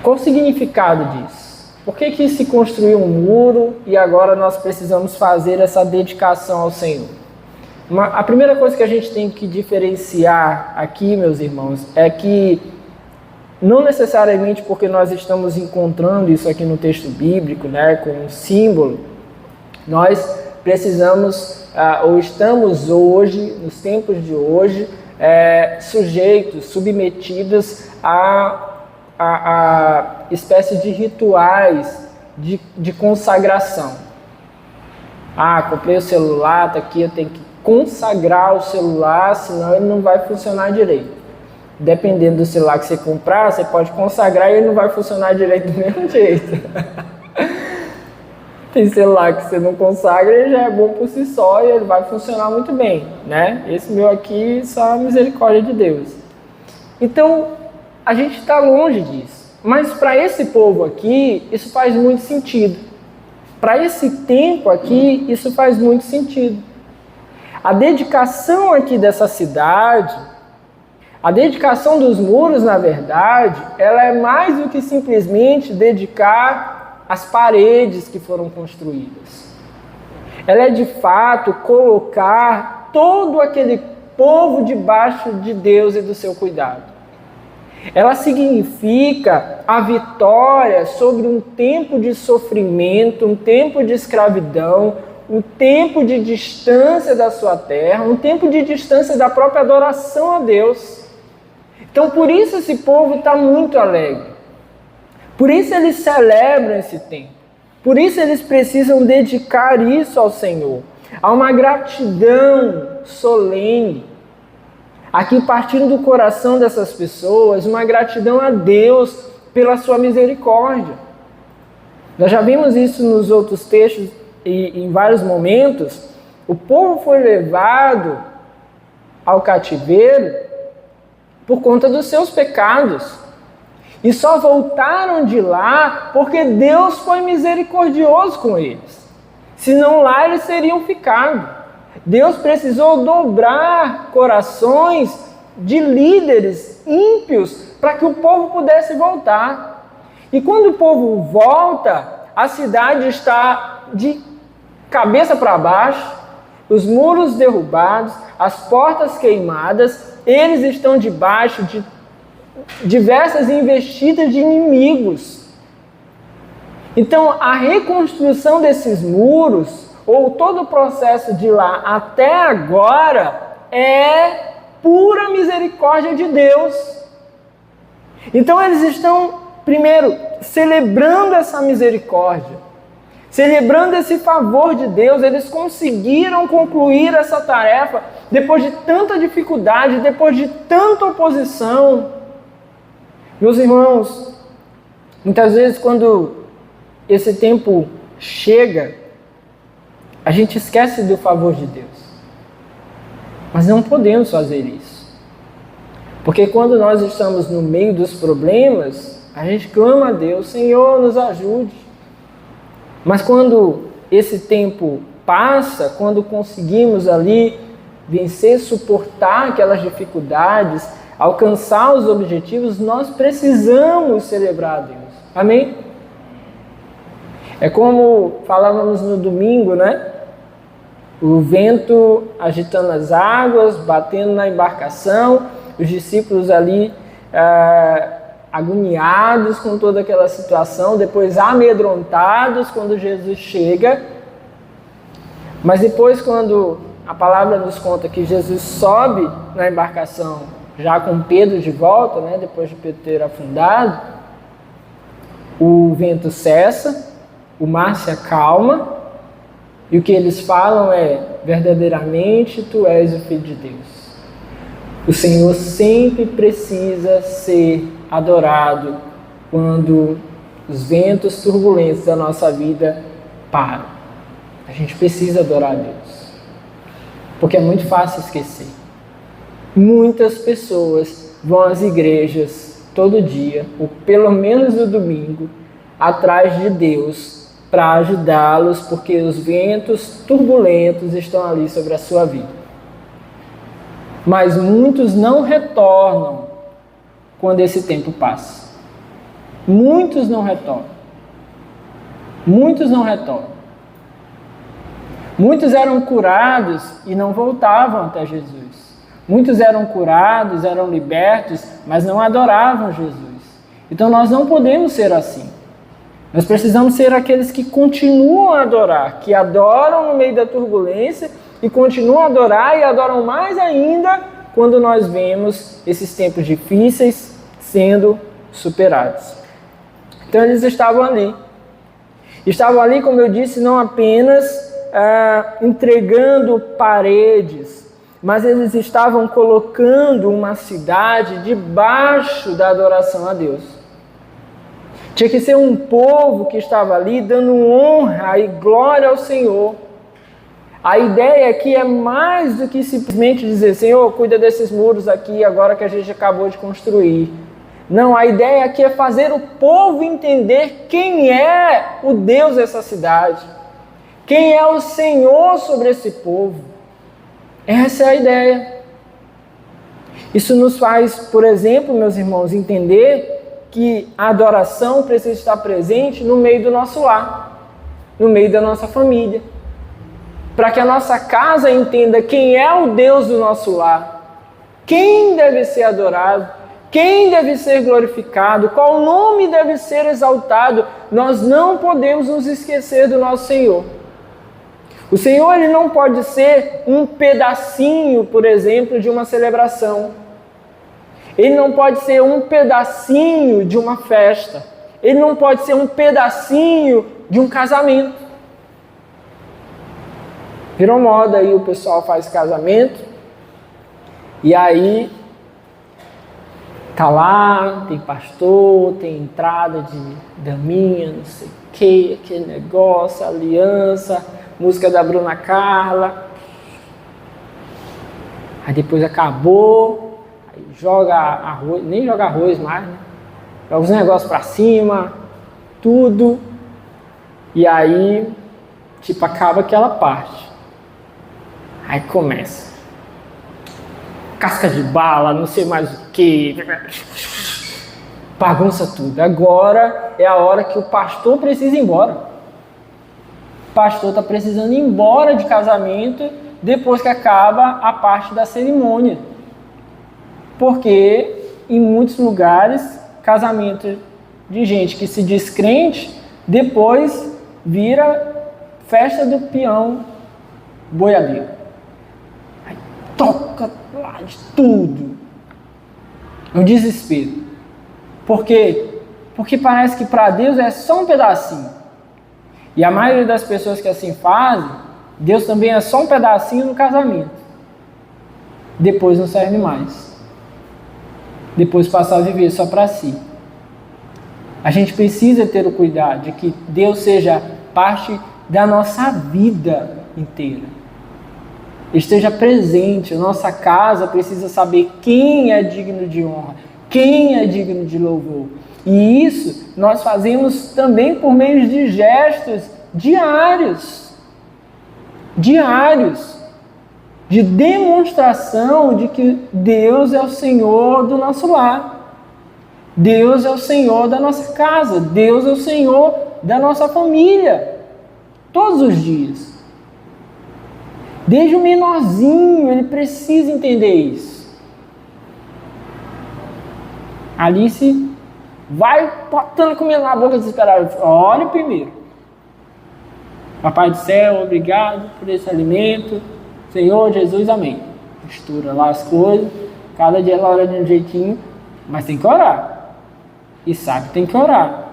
Qual o significado disso? Por que se construiu um muro e agora nós precisamos fazer essa dedicação ao Senhor? A primeira coisa que a gente tem que diferenciar aqui, meus irmãos, é que não necessariamente porque nós estamos encontrando isso aqui no texto bíblico, né, com um símbolo, nós precisamos, ou estamos hoje, nos tempos de hoje, sujeitos, submetidos a espécie de rituais de consagração. Comprei o celular, tá aqui, eu tenho que consagrar o celular, senão ele não vai funcionar direito. Dependendo do celular que você comprar, você pode consagrar e ele não vai funcionar direito do mesmo jeito. Tem celular que você não consagra, ele já é bom por si só e ele vai funcionar muito bem, né? Esse meu aqui, só a misericórdia de Deus. Então, a gente está longe disso. Mas para esse povo aqui, isso faz muito sentido. Para esse tempo aqui, isso faz muito sentido. A dedicação aqui dessa cidade, a dedicação dos muros, na verdade, ela é mais do que simplesmente dedicar as paredes que foram construídas. Ela é de fato colocar todo aquele povo debaixo de Deus e do seu cuidado. Ela significa a vitória sobre um tempo de sofrimento, um tempo de escravidão, um tempo de distância da sua terra, um tempo de distância da própria adoração a Deus. Então, por isso esse povo está muito alegre. Por isso eles celebram esse tempo. Por isso eles precisam dedicar isso ao Senhor. Há uma gratidão solene. Aqui, partindo do coração dessas pessoas, uma gratidão a Deus pela sua misericórdia. Nós já vimos isso nos outros textos e em vários momentos. O povo foi levado ao cativeiro por conta dos seus pecados. E só voltaram de lá porque Deus foi misericordioso com eles. Senão lá eles teriam ficado. Deus precisou dobrar corações de líderes ímpios para que o povo pudesse voltar. E quando o povo volta, a cidade está de cabeça para baixo, os muros derrubados, as portas queimadas, eles estão debaixo de diversas investidas de inimigos. Então, a reconstrução desses muros, ou todo o processo de lá até agora, é pura misericórdia de Deus. Então, eles estão, primeiro, celebrando essa misericórdia, celebrando esse favor de Deus. Eles conseguiram concluir essa tarefa depois de tanta dificuldade, depois de tanta oposição. Meus irmãos, muitas vezes quando esse tempo chega, a gente esquece do favor de Deus. Mas não podemos fazer isso. Porque quando nós estamos no meio dos problemas, a gente clama a Deus: Senhor, nos ajude. Mas quando esse tempo passa, quando conseguimos ali vencer, suportar aquelas dificuldades, alcançar os objetivos, nós precisamos celebrar a Deus. Amém? É como falávamos no domingo, né? O vento agitando as águas, batendo na embarcação, os discípulos ali agoniados com toda aquela situação, depois amedrontados quando Jesus chega. Mas depois, quando a palavra nos conta que Jesus sobe na embarcação, já com Pedro de volta, né, depois de Pedro ter afundado, o vento cessa, o mar se acalma, e o que eles falam é: verdadeiramente tu és o Filho de Deus. O Senhor sempre precisa ser adorado quando os ventos turbulentos da nossa vida param. A gente precisa adorar a Deus, porque é muito fácil esquecer. Muitas pessoas vão às igrejas todo dia, ou pelo menos no domingo, atrás de Deus para ajudá-los, porque os ventos turbulentos estão ali sobre a sua vida. Mas muitos não retornam quando esse tempo passa. Muitos não retornam. Muitos não retornam. Muitos eram curados e não voltavam até Jesus. Muitos eram curados, eram libertos, mas não adoravam Jesus. Então nós não podemos ser assim. Nós precisamos ser aqueles que continuam a adorar, que adoram no meio da turbulência e continuam a adorar e adoram mais ainda quando nós vemos esses tempos difíceis sendo superados. Então eles estavam ali. Estavam ali, como eu disse, não apenas entregando paredes, mas eles estavam colocando uma cidade debaixo da adoração a Deus. Tinha que ser um povo que estava ali dando honra e glória ao Senhor. A ideia aqui é mais do que simplesmente dizer: Senhor, cuida desses muros aqui agora que a gente acabou de construir. Não, a ideia aqui é fazer o povo entender quem é o Deus dessa cidade. Quem é o Senhor sobre esse povo. Essa é a ideia. Isso nos faz, por exemplo, meus irmãos, entender que a adoração precisa estar presente no meio do nosso lar, no meio da nossa família. Para que a nossa casa entenda quem é o Deus do nosso lar, quem deve ser adorado, quem deve ser glorificado, qual nome deve ser exaltado. Nós não podemos nos esquecer do nosso Senhor. O Senhor, ele não pode ser um pedacinho, por exemplo, de uma celebração. Ele não pode ser um pedacinho de uma festa. Ele não pode ser um pedacinho de um casamento. Virou moda aí, o pessoal faz casamento, e aí tá lá, tem pastor, tem entrada de daminha, não sei o que, aquele negócio, aliança, música da Bruna Carla. Aí depois acabou, aí joga arroz, nem joga arroz mais, né? Joga os negócios pra cima, tudo, e aí, tipo, acaba aquela parte. Aí começa. Casca de bala, não sei mais o que. Bagunça tudo. Agora é a hora que o pastor precisa ir embora. O pastor está precisando ir embora de casamento depois que acaba a parte da cerimônia. Porque em muitos lugares, casamento de gente que se diz crente, depois vira festa do peão boiadeiro. Toca lá de tudo. É um desespero. Por quê? Porque parece que para Deus é só um pedacinho. E a maioria das pessoas que assim fazem, Deus também é só um pedacinho no casamento. Depois não serve mais. Depois passa a viver só para si. A gente precisa ter o cuidado de que Deus seja parte da nossa vida inteira. Esteja presente. A nossa casa precisa saber quem é digno de honra, quem é digno de louvor. E isso nós fazemos também por meio de gestos diários, de demonstração de que Deus é o Senhor do nosso lar, Deus é o Senhor da nossa casa, Deus é o Senhor da nossa família, todos os dias. Desde o menorzinho, ele precisa entender isso. Alice vai botando comida na boca desesperada. Olha primeiro. Papai do céu, obrigado por esse alimento. Senhor Jesus, amém. Mistura lá as coisas. Cada dia ela ora de um jeitinho. Mas tem que orar. E sabe que tem que orar.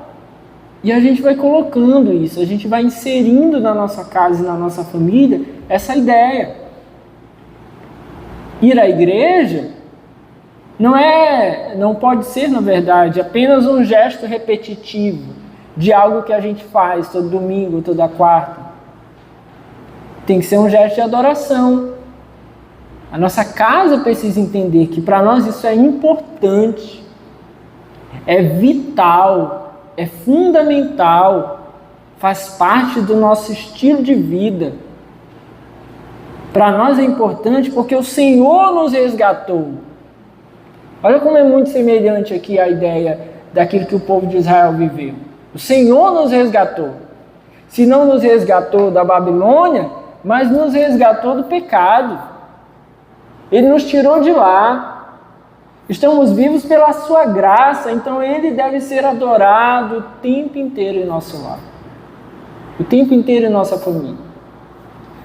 E a gente vai colocando isso. A gente vai inserindo na nossa casa e na nossa família essa ideia. Ir à igreja não pode ser, na verdade, apenas um gesto repetitivo de algo que a gente faz todo domingo, toda quarta. Tem que ser um gesto de adoração. A nossa casa precisa entender que para nós isso é importante, é vital, é fundamental, faz parte do nosso estilo de vida. Para nós é importante porque o Senhor nos resgatou. Olha como é muito semelhante aqui a ideia daquilo que o povo de Israel viveu. O Senhor nos resgatou. Se não nos resgatou da Babilônia, mas nos resgatou do pecado. Ele nos tirou de lá. Estamos vivos pela sua graça, então Ele deve ser adorado o tempo inteiro em nosso lar. O tempo inteiro em nossa família.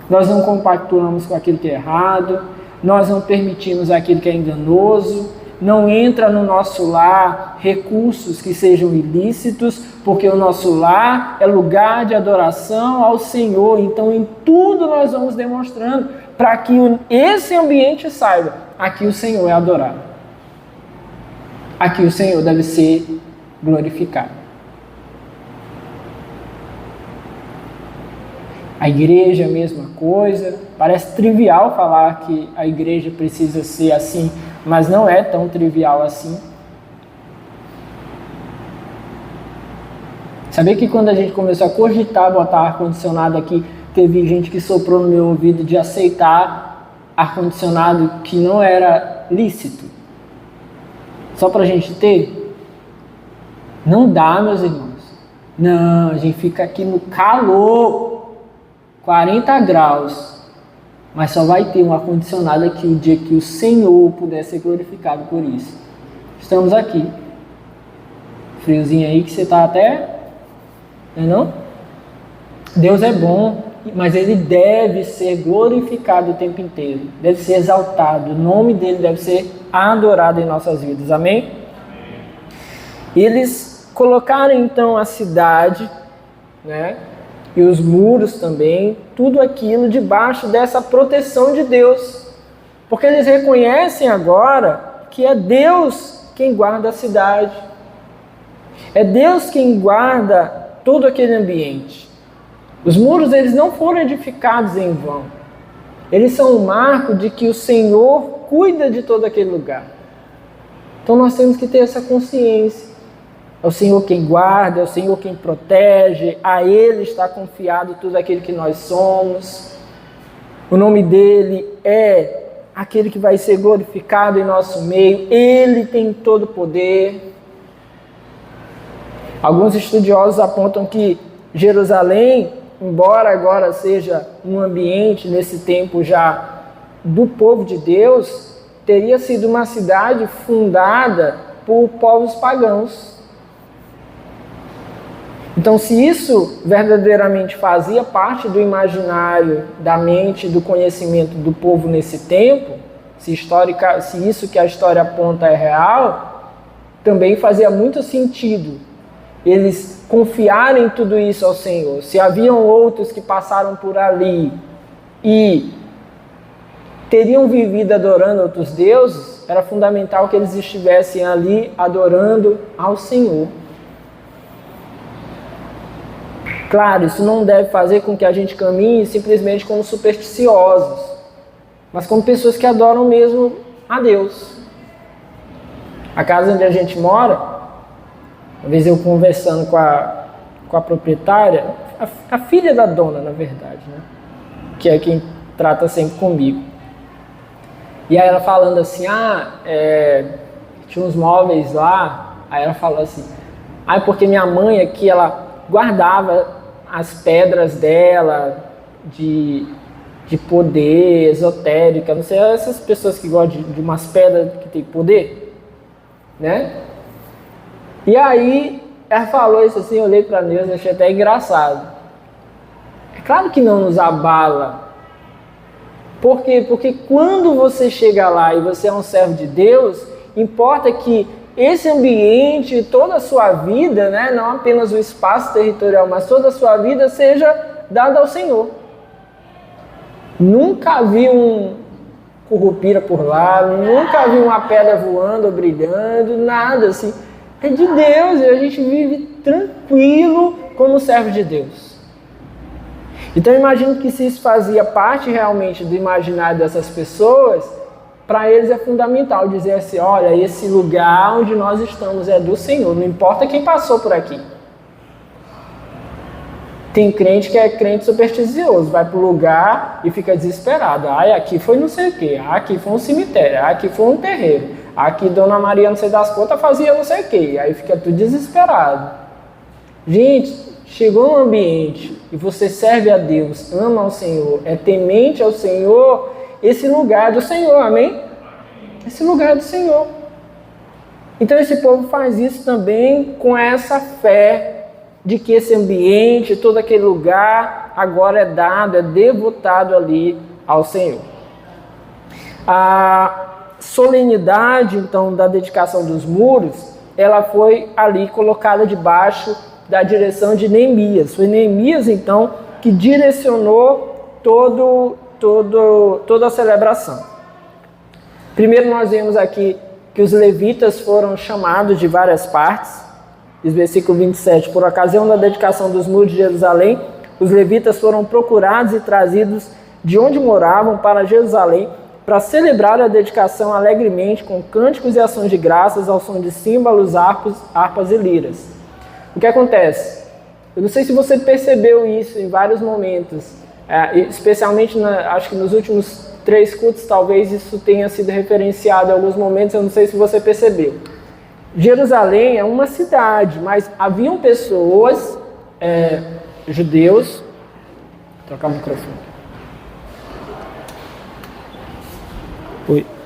Nós não compactuamos com aquilo que é errado, nós não permitimos aquilo que é enganoso, não entra no nosso lar recursos que sejam ilícitos, porque o nosso lar é lugar de adoração ao Senhor. Então, em tudo nós vamos demonstrando para que esse ambiente saiba, aqui o Senhor é adorado. Aqui o Senhor deve ser glorificado. A igreja é a mesma coisa. Parece trivial falar que a igreja precisa ser assim, mas não é tão trivial assim. Sabia que quando a gente começou a cogitar botar ar-condicionado aqui, teve gente que soprou no meu ouvido de aceitar ar-condicionado que não era lícito? Só para a gente ter? Não dá, meus irmãos. Não, a gente fica aqui no calor, 40 graus, mas só vai ter um ar-condicionado aqui o dia que o Senhor puder ser glorificado por isso. Estamos aqui. Friozinho aí que você está até... Não? Deus é bom, mas Ele deve ser glorificado o tempo inteiro. Deve ser exaltado. O nome dEle deve ser adorado em nossas vidas. Amém? Eles colocaram então a cidade, né? E os muros também, tudo aquilo debaixo dessa proteção de Deus. Porque eles reconhecem agora que é Deus quem guarda a cidade. É Deus quem guarda todo aquele ambiente. Os muros, eles não foram edificados em vão. Eles são um marco de que o Senhor cuida de todo aquele lugar. Então nós temos que ter essa consciência. É o Senhor quem guarda, é o Senhor quem protege, a Ele está confiado tudo aquilo que nós somos. O nome dEle é aquele que vai ser glorificado em nosso meio. Ele tem todo o poder. Alguns estudiosos apontam que Jerusalém, embora agora seja um ambiente nesse tempo já do povo de Deus, teria sido uma cidade fundada por povos pagãos. Então, se isso verdadeiramente fazia parte do imaginário, da mente, do conhecimento do povo nesse tempo, se isso que a história aponta é real, também fazia muito sentido eles confiarem tudo isso ao Senhor. Se haviam outros que passaram por ali e teriam vivido adorando outros deuses, era fundamental que eles estivessem ali adorando ao Senhor. Claro, isso não deve fazer com que a gente caminhe simplesmente como supersticiosos, mas como pessoas que adoram mesmo a Deus. A casa onde a gente mora, uma vez eu conversando com a proprietária, a filha da dona, na verdade, né? Que é quem trata sempre comigo. E aí ela falando assim, tinha uns móveis lá, aí ela falou assim, porque minha mãe aqui, ela guardava as pedras dela de poder, esotérica, não sei, essas pessoas que gostam de umas pedras que tem poder, né? E aí, ela falou isso assim, eu olhei para Neuza, achei até engraçado. É claro que não nos abala. Por quê? Porque quando você chega lá e você é um servo de Deus, importa que esse ambiente, toda a sua vida, né, não apenas o espaço territorial, mas toda a sua vida seja dada ao Senhor. Nunca vi um curupira por lá, nunca vi uma pedra voando ou brilhando, nada assim. É de Deus e a gente vive tranquilo como servo de Deus. Então eu imagino que se isso fazia parte realmente do imaginário dessas pessoas, para eles é fundamental dizer assim, olha, esse lugar onde nós estamos é do Senhor, não importa quem passou por aqui. Tem crente que é crente supersticioso, vai para o lugar e fica desesperado. Aqui foi não sei o quê, aqui foi um cemitério, aqui foi um terreiro. Aqui Dona Maria, não sei das contas, fazia não sei o quê. Aí fica tudo desesperado. Gente, chegou no ambiente e você serve a Deus, ama ao Senhor, é temente ao Senhor, esse lugar é do Senhor, amém? Esse lugar é do Senhor. Então esse povo faz isso também com essa fé de que esse ambiente, todo aquele lugar agora é dado, é devotado ali ao Senhor. A solenidade, então, da dedicação dos muros, ela foi ali colocada debaixo da direção de Neemias. Foi Neemias, então, que direcionou toda a celebração. Primeiro nós vemos aqui que os levitas foram chamados de várias partes. Diz versículo 27, por ocasião da dedicação dos muros de Jerusalém, os levitas foram procurados e trazidos de onde moravam para Jerusalém para celebrar a dedicação alegremente com cânticos e ações de graças ao som de símbolos, harpas e liras. O que acontece? Eu não sei se você percebeu isso em vários momentos, especialmente acho que nos últimos 3 cultos talvez isso tenha sido referenciado em alguns momentos, eu não sei se você percebeu. Jerusalém é uma cidade, mas haviam pessoas, judeus, vou trocar o microfone.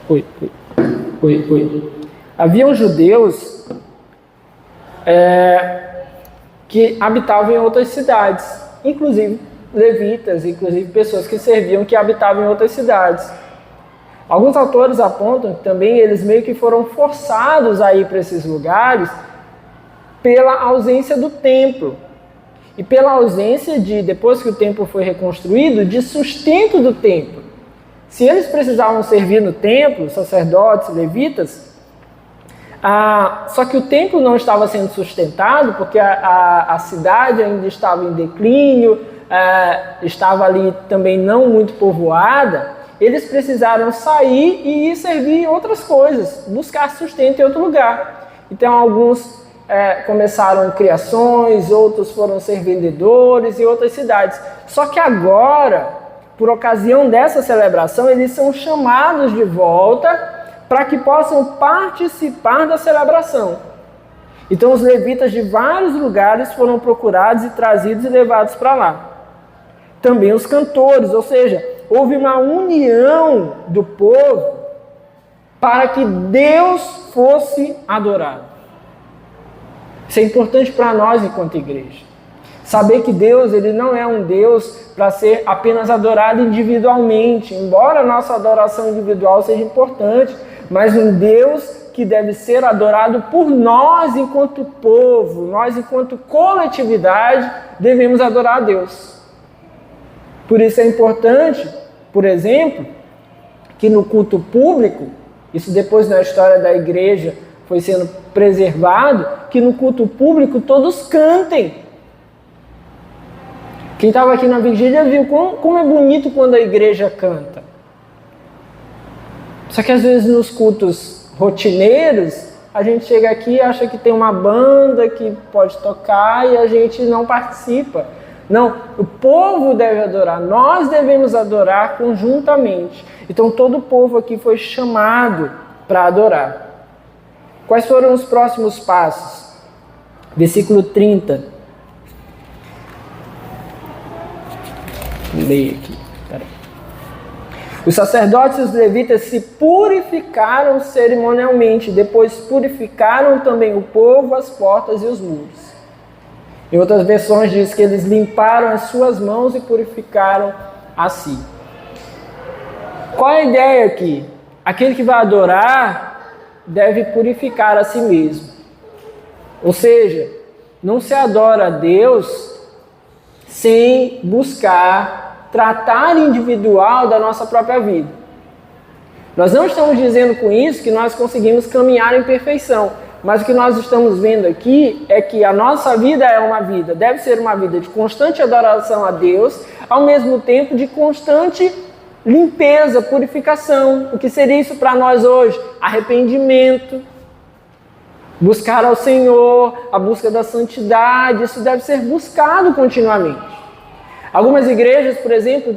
Oi. Haviam judeus que habitavam em outras cidades, inclusive levitas, inclusive pessoas que serviam que habitavam em outras cidades. Alguns autores apontam que também eles meio que foram forçados a ir para esses lugares pela ausência do templo e pela ausência depois que o templo foi reconstruído, de sustento do templo. Se eles precisavam servir no templo, sacerdotes, levitas, só que o templo não estava sendo sustentado porque a cidade ainda estava em declínio, estava ali também não muito povoada, eles precisaram sair e ir servir em outras coisas, buscar sustento em outro lugar. Então alguns começaram criações, outros foram ser vendedores em outras cidades. Só que agora, por ocasião dessa celebração, eles são chamados de volta para que possam participar da celebração. Então os levitas de vários lugares foram procurados e trazidos e levados para lá. Também os cantores, ou seja, houve uma união do povo para que Deus fosse adorado. Isso é importante para nós enquanto igreja. Saber que Deus, ele não é um Deus para ser apenas adorado individualmente, embora a nossa adoração individual seja importante, mas um Deus que deve ser adorado por nós enquanto povo, nós enquanto coletividade devemos adorar a Deus. Por isso é importante, por exemplo, que no culto público, isso depois na história da igreja foi sendo preservado, que no culto público todos cantem. Quem estava aqui na vigília viu como é bonito quando a igreja canta. Só que às vezes nos cultos rotineiros, a gente chega aqui e acha que tem uma banda que pode tocar e a gente não participa. Não, o povo deve adorar, nós devemos adorar conjuntamente. Então todo o povo aqui foi chamado para adorar. Quais foram os próximos passos? Versículo 30. Leia aqui. Peraí. Os sacerdotes e os levitas se purificaram cerimonialmente, depois purificaram também o povo, as portas e os muros. Em outras versões diz que eles limparam as suas mãos e purificaram a si. Qual é a ideia aqui? Aquele que vai adorar deve purificar a si mesmo. Ou seja, não se adora a Deus sem buscar tratar individual da nossa própria vida. Nós não estamos dizendo com isso que nós conseguimos caminhar em perfeição, mas o que nós estamos vendo aqui é que a nossa vida deve ser uma vida de constante adoração a Deus, ao mesmo tempo de constante limpeza, purificação. O que seria isso para nós hoje? Arrependimento, buscar ao Senhor, a busca da santidade, isso deve ser buscado continuamente. Algumas igrejas, por exemplo,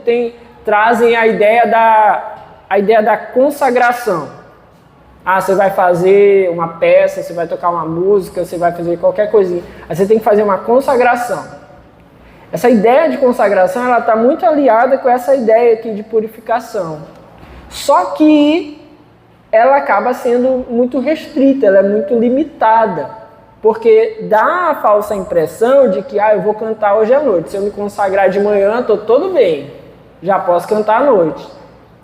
trazem a ideia da consagração. Você vai fazer uma peça, você vai tocar uma música, você vai fazer qualquer coisinha. Aí você tem que fazer uma consagração. Essa ideia de consagração, ela está muito aliada com essa ideia aqui de purificação. Só que ela acaba sendo muito restrita, ela é muito limitada, porque dá a falsa impressão de que eu vou cantar hoje à noite. Se eu me consagrar de manhã, estou todo bem, já posso cantar à noite.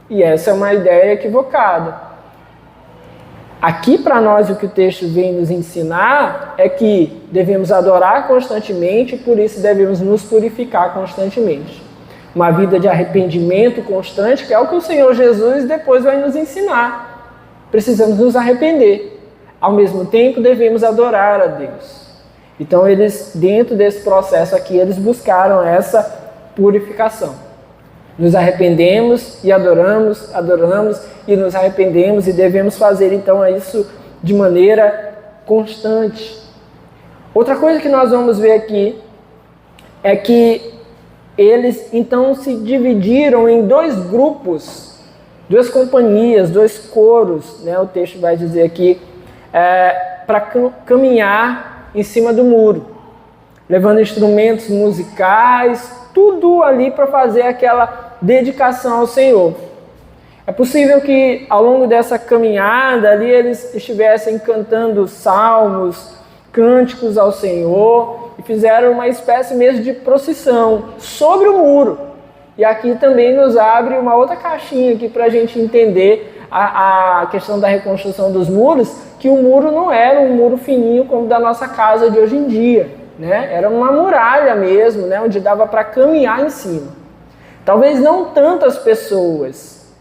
E essa é uma ideia equivocada. Aqui para nós o que o texto vem nos ensinar é que devemos adorar constantemente e por isso devemos nos purificar constantemente. Uma vida de arrependimento constante, que é o que o Senhor Jesus depois vai nos ensinar. Precisamos nos arrepender. Ao mesmo tempo devemos adorar a Deus. Então eles, dentro desse processo aqui, eles buscaram essa purificação. Nos arrependemos e adoramos, adoramos e nos arrependemos e devemos fazer então isso de maneira constante. Outra coisa que nós vamos ver aqui é que eles então se dividiram em dois grupos, duas companhias, dois coros, né? O texto vai dizer aqui, para caminhar em cima do muro, levando instrumentos musicais, tudo ali para fazer aquela dedicação ao Senhor. É possível que ao longo dessa caminhada ali eles estivessem cantando salmos, cânticos ao Senhor e fizeram uma espécie mesmo de procissão sobre o muro. E aqui também nos abre uma outra caixinha aqui para a gente entender a questão da reconstrução dos muros, que o muro não era um muro fininho como da nossa casa de hoje em dia, né? Era uma muralha mesmo, né? Onde dava para caminhar em cima. Talvez não tantas pessoas.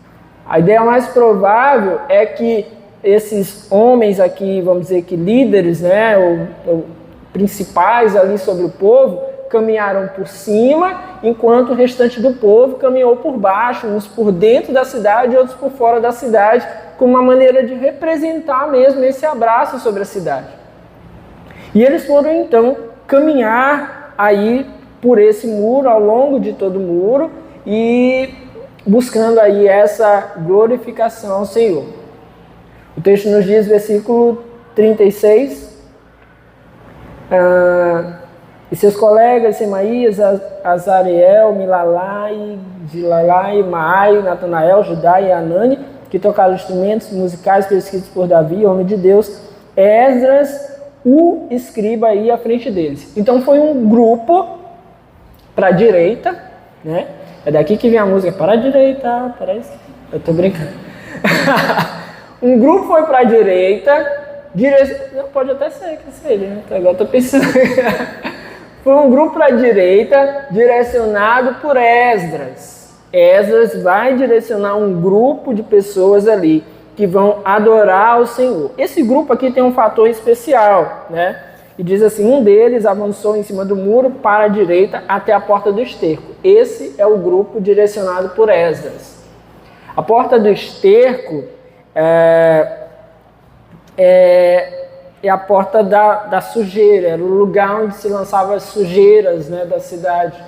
A ideia mais provável é que esses homens aqui, vamos dizer que líderes, né, ou principais ali sobre o povo, caminharam por cima, enquanto o restante do povo caminhou por baixo, uns por dentro da cidade e outros por fora da cidade, como uma maneira de representar mesmo esse abraço sobre a cidade. E eles foram então caminhar aí por esse muro, ao longo de todo o muro, e buscando aí essa glorificação ao Senhor. O texto nos diz, versículo 36, e seus colegas Semaías, Azareel, Milalai, Gilalai, Maai, Natanael, Judá e Anani, que tocaram instrumentos musicais prescritos por Davi, homem de Deus, Esdras, o escriba aí à frente deles. Então foi um grupo para a direita, né? É daqui que vem a música, para a direita, para a esquerda. Eu tô brincando. Um grupo foi para a direita, não, pode até ser que seja, né? Agora eu tô pensando. Foi um grupo para a direita, direcionado por Esdras. Esdras vai direcionar um grupo de pessoas ali, que vão adorar o Senhor. Esse grupo aqui tem um fator especial, né? E diz assim, um deles avançou em cima do muro para a direita até a porta do esterco. Esse é o grupo direcionado por Esdras. A porta do esterco é a porta da sujeira, era o lugar onde se lançavam as sujeiras, né, da cidade.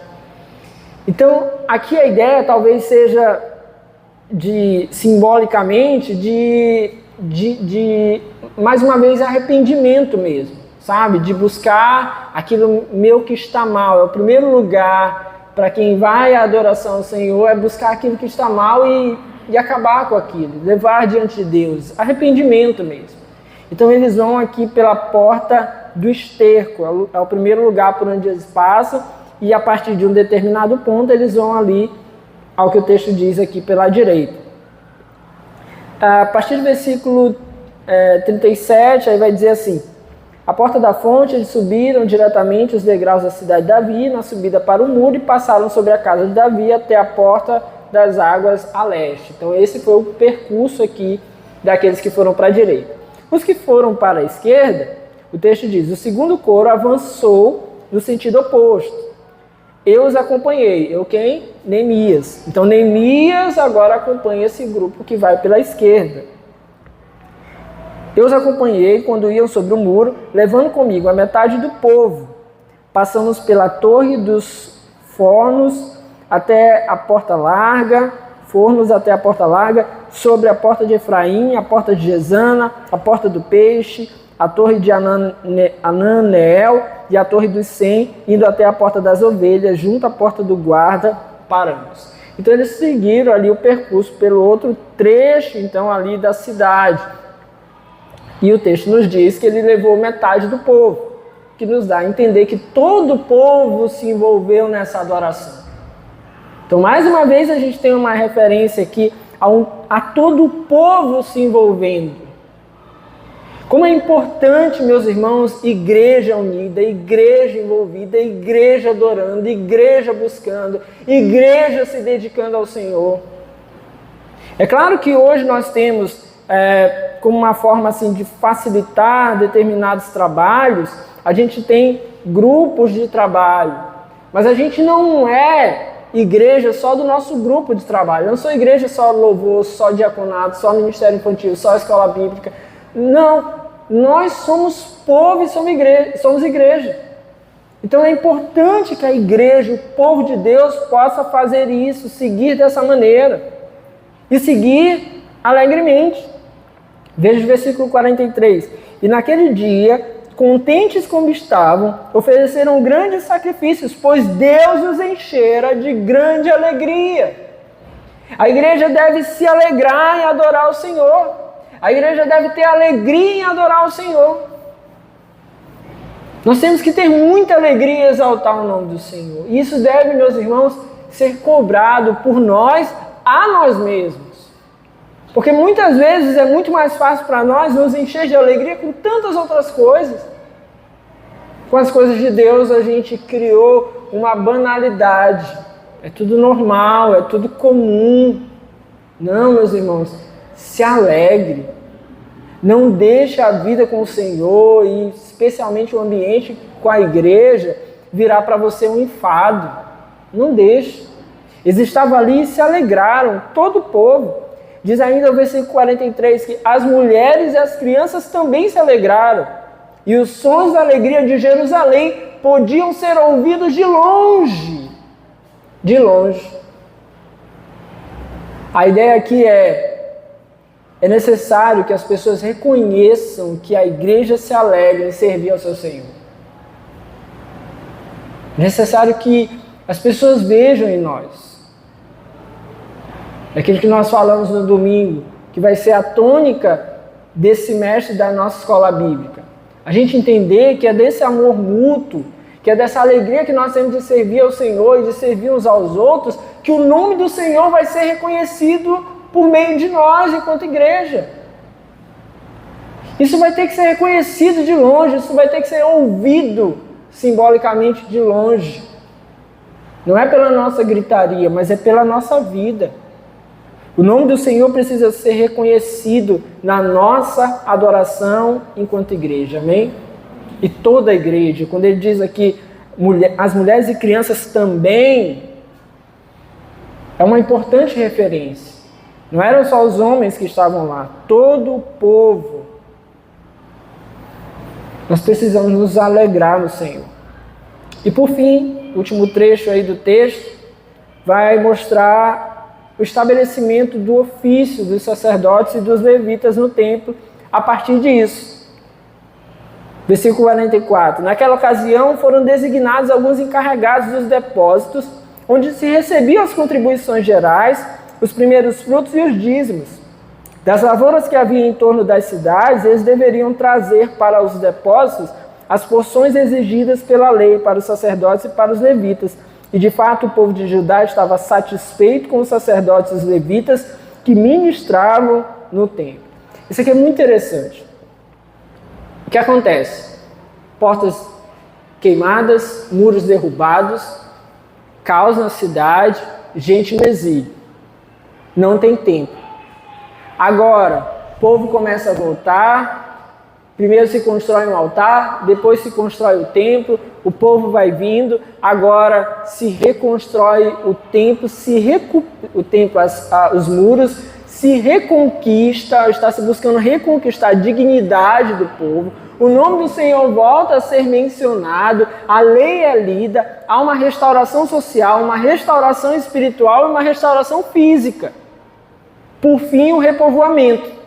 Então, aqui a ideia talvez seja simbolicamente de mais uma vez arrependimento mesmo. Sabe, de buscar aquilo meu que está mal. É o primeiro lugar para quem vai à adoração ao Senhor, é buscar aquilo que está mal e acabar com aquilo, levar diante de Deus, arrependimento mesmo. Então eles vão aqui pela porta do esterco, é o primeiro lugar por onde eles passam, e a partir de um determinado ponto eles vão ali ao que o texto diz aqui pela direita. A partir do versículo 37, aí vai dizer assim, a porta da fonte, eles subiram diretamente os degraus da cidade de Davi, na subida para o muro, e passaram sobre a casa de Davi até a porta das águas a leste. Então esse foi o percurso aqui daqueles que foram para a direita. Os que foram para a esquerda, o texto diz, o segundo coro avançou no sentido oposto. Eu os acompanhei. Eu quem? Neemias. Então Neemias agora acompanha esse grupo que vai pela esquerda. Eu os acompanhei quando iam sobre o muro, levando comigo a metade do povo. Passamos pela torre dos fornos até a porta larga, fornos até a porta larga, sobre a porta de Efraim, a porta de Gesana, a porta do peixe, a torre de Ananeel e a torre dos 100, indo até a porta das ovelhas, junto à porta do guarda, paramos. Então eles seguiram ali o percurso pelo outro trecho, então, ali da cidade. E o texto nos diz que ele levou metade do povo, que nos dá a entender que todo o povo se envolveu nessa adoração. Então, mais uma vez, a gente tem uma referência aqui a todo o povo se envolvendo. Como é importante, meus irmãos, igreja unida, igreja envolvida, igreja adorando, igreja buscando, igreja se dedicando ao Senhor. É claro que hoje nós temos, como uma forma assim, de facilitar determinados trabalhos, a gente tem grupos de trabalho, mas a gente não é igreja só do nosso grupo de trabalho. Eu não sou igreja só louvor, só diaconato, só ministério infantil, só escola bíblica. Não, nós somos povo e somos igreja. Então é importante que a igreja, o povo de Deus, possa fazer isso, seguir dessa maneira e seguir alegremente. Veja o versículo 43. E naquele dia, contentes como estavam, ofereceram grandes sacrifícios, pois Deus os enchera de grande alegria. A igreja deve se alegrar em adorar o Senhor. A igreja deve ter alegria em adorar o Senhor. Nós temos que ter muita alegria em exaltar o nome do Senhor. E isso deve, meus irmãos, ser cobrado por nós a nós mesmos. Porque muitas vezes é muito mais fácil para nós nos encher de alegria com tantas outras coisas. Com as coisas de Deus a gente criou uma banalidade. É tudo normal, é tudo comum. Não, meus irmãos, se alegre. Não deixe a vida com o Senhor e especialmente o ambiente com a igreja virar para você um enfado. Não deixe. Eles estavam ali e se alegraram, todo o povo. Diz ainda o versículo 43 que as mulheres e as crianças também se alegraram. E os sons da alegria de Jerusalém podiam ser ouvidos de longe. De longe. A ideia aqui é necessário que as pessoas reconheçam que a igreja se alegre em servir ao seu Senhor. É necessário que as pessoas vejam em nós. É aquilo que nós falamos no domingo, que vai ser a tônica desse mestre da nossa escola bíblica. A gente entender que é desse amor mútuo, que é dessa alegria que nós temos de servir ao Senhor e de servir uns aos outros, que o nome do Senhor vai ser reconhecido por meio de nós enquanto igreja. Isso vai ter que ser reconhecido de longe, isso vai ter que ser ouvido simbolicamente de longe. Não é pela nossa gritaria, mas é pela nossa vida. O nome do Senhor precisa ser reconhecido na nossa adoração enquanto igreja, amém? E toda a igreja, quando ele diz aqui, as mulheres e crianças também, é uma importante referência. Não eram só os homens que estavam lá, todo o povo. Nós precisamos nos alegrar no Senhor. E por fim, o último trecho aí do texto, vai mostrar o estabelecimento do ofício dos sacerdotes e dos levitas no templo a partir disso. Versículo 44. Naquela ocasião foram designados alguns encarregados dos depósitos, onde se recebiam as contribuições gerais, os primeiros frutos e os dízimos. Das lavouras que havia em torno das cidades, eles deveriam trazer para os depósitos as porções exigidas pela lei para os sacerdotes e para os levitas. E de fato o povo de Judá estava satisfeito com os sacerdotes e os levitas que ministravam no templo. Isso aqui é muito interessante. O que acontece? Portas queimadas, muros derrubados, caos na cidade, gente no exílio. Não tem tempo. Agora, o povo começa a voltar. Primeiro se constrói um altar, depois se constrói o templo, o povo vai vindo, agora se reconstrói o templo, os muros, se reconquista, está se buscando reconquistar a dignidade do povo, o nome do Senhor volta a ser mencionado, a lei é lida, há uma restauração social, uma restauração espiritual e uma restauração física. Por fim, o repovoamento.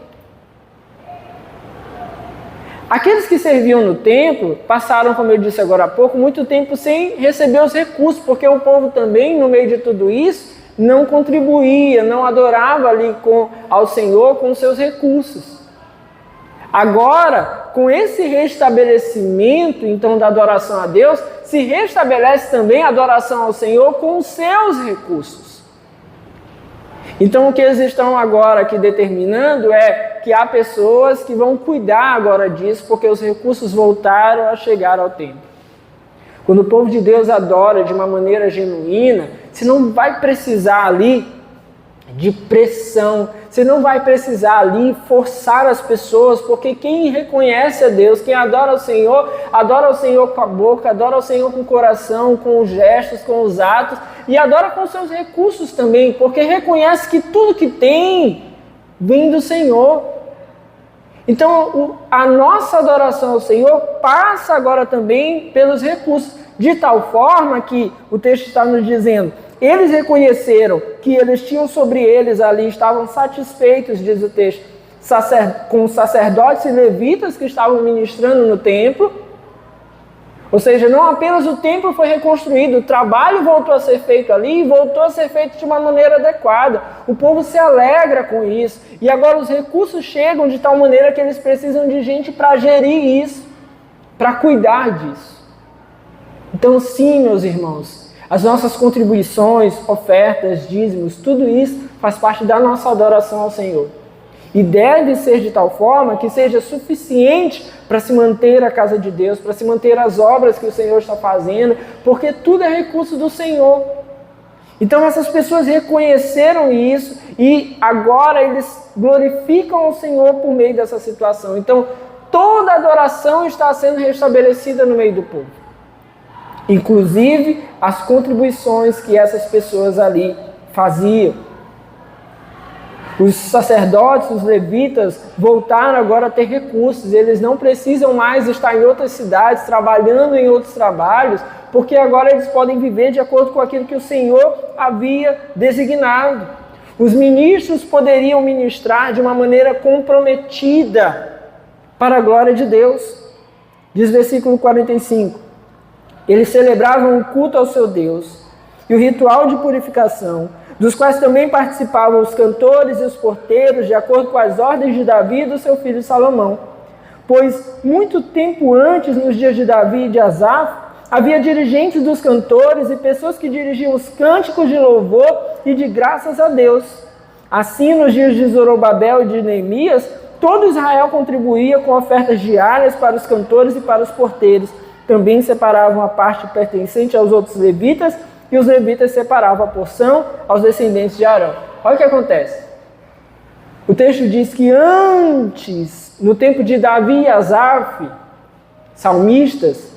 Aqueles que serviam no templo passaram, como eu disse agora há pouco, muito tempo sem receber os recursos, porque o povo também, no meio de tudo isso, não contribuía, não adorava ali ao Senhor com os seus recursos. Agora, com esse restabelecimento, então, da adoração a Deus, se restabelece também a adoração ao Senhor com os seus recursos. Então, o que eles estão agora aqui determinando é que há pessoas que vão cuidar agora disso, porque os recursos voltaram a chegar ao templo. Quando o povo de Deus adora de uma maneira genuína, você não vai precisar ali de pressão, você não vai precisar ali forçar as pessoas, porque quem reconhece a Deus, quem adora o Senhor com a boca, adora o Senhor com o coração, com os gestos, com os atos, e adora com seus recursos também, porque reconhece que tudo que tem vem do Senhor. Então, a nossa adoração ao Senhor passa agora também pelos recursos, de tal forma que o texto está nos dizendo, eles reconheceram que eles tinham sobre eles ali, estavam satisfeitos, diz o texto, com os sacerdotes e levitas que estavam ministrando no templo. Ou seja, não apenas o templo foi reconstruído, o trabalho voltou a ser feito ali e voltou a ser feito de uma maneira adequada. O povo se alegra com isso. E agora os recursos chegam de tal maneira que eles precisam de gente para gerir isso, para cuidar disso. Então, sim, meus irmãos, as nossas contribuições, ofertas, dízimos, tudo isso faz parte da nossa adoração ao Senhor. E deve ser de tal forma que seja suficiente para se manter a casa de Deus, para se manter as obras que o Senhor está fazendo, porque tudo é recurso do Senhor. Então essas pessoas reconheceram isso e agora eles glorificam o Senhor por meio dessa situação. Então toda adoração está sendo restabelecida no meio do povo. Inclusive as contribuições que essas pessoas ali faziam. Os sacerdotes, os levitas, voltaram agora a ter recursos. Eles não precisam mais estar em outras cidades, trabalhando em outros trabalhos, porque agora eles podem viver de acordo com aquilo que o Senhor havia designado. Os ministros poderiam ministrar de uma maneira comprometida para a glória de Deus. Diz o versículo 45. Eles celebravam o culto ao seu Deus e o ritual de purificação, dos quais também participavam os cantores e os porteiros, de acordo com as ordens de Davi e do seu filho Salomão. Pois, muito tempo antes, nos dias de Davi e de Asaf, havia dirigentes dos cantores e pessoas que dirigiam os cânticos de louvor e de graças a Deus. Assim, nos dias de Zorobabel e de Neemias, todo Israel contribuía com ofertas diárias para os cantores e para os porteiros. Também separavam a parte pertencente aos outros levitas, e os levitas separavam a porção aos descendentes de Arão. Olha o que acontece. O texto diz que antes, no tempo de Davi e Asaf, salmistas,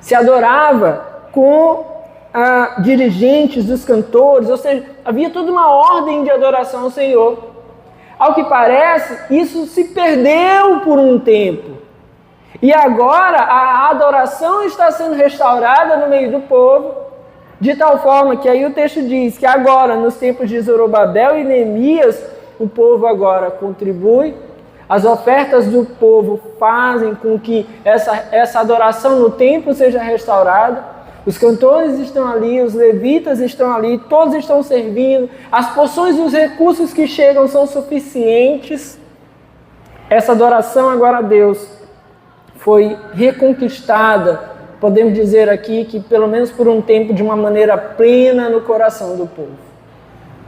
se adorava com dirigentes dos cantores, ou seja, havia toda uma ordem de adoração ao Senhor. Ao que parece, isso se perdeu por um tempo. E agora a adoração está sendo restaurada no meio do povo, de tal forma que aí o texto diz que agora, nos tempos de Zorobabel e Neemias, o povo agora contribui, as ofertas do povo fazem com que essa adoração no templo seja restaurada, os cantores estão ali, os levitas estão ali, todos estão servindo, as porções e os recursos que chegam são suficientes. Essa adoração agora a Deus foi reconquistada, podemos dizer aqui que pelo menos por um tempo, de uma maneira plena no coração do povo.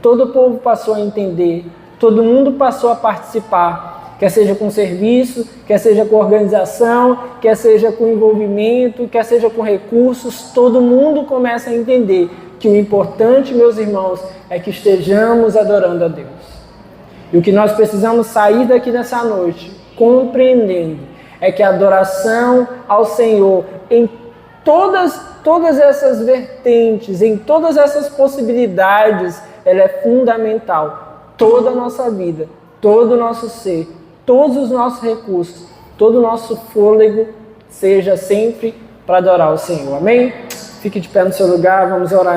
Todo o povo passou a entender, todo mundo passou a participar, quer seja com serviço, quer seja com organização, quer seja com envolvimento, quer seja com recursos, todo mundo começa a entender que o importante, meus irmãos, é que estejamos adorando a Deus. E o que nós precisamos sair daqui nessa noite, compreendendo, é que a adoração ao Senhor em todas essas vertentes, em todas essas possibilidades, ela é fundamental. Toda a nossa vida, todo o nosso ser, todos os nossos recursos, todo o nosso fôlego seja sempre para adorar o Senhor. Amém? Fique de pé no seu lugar, vamos orar.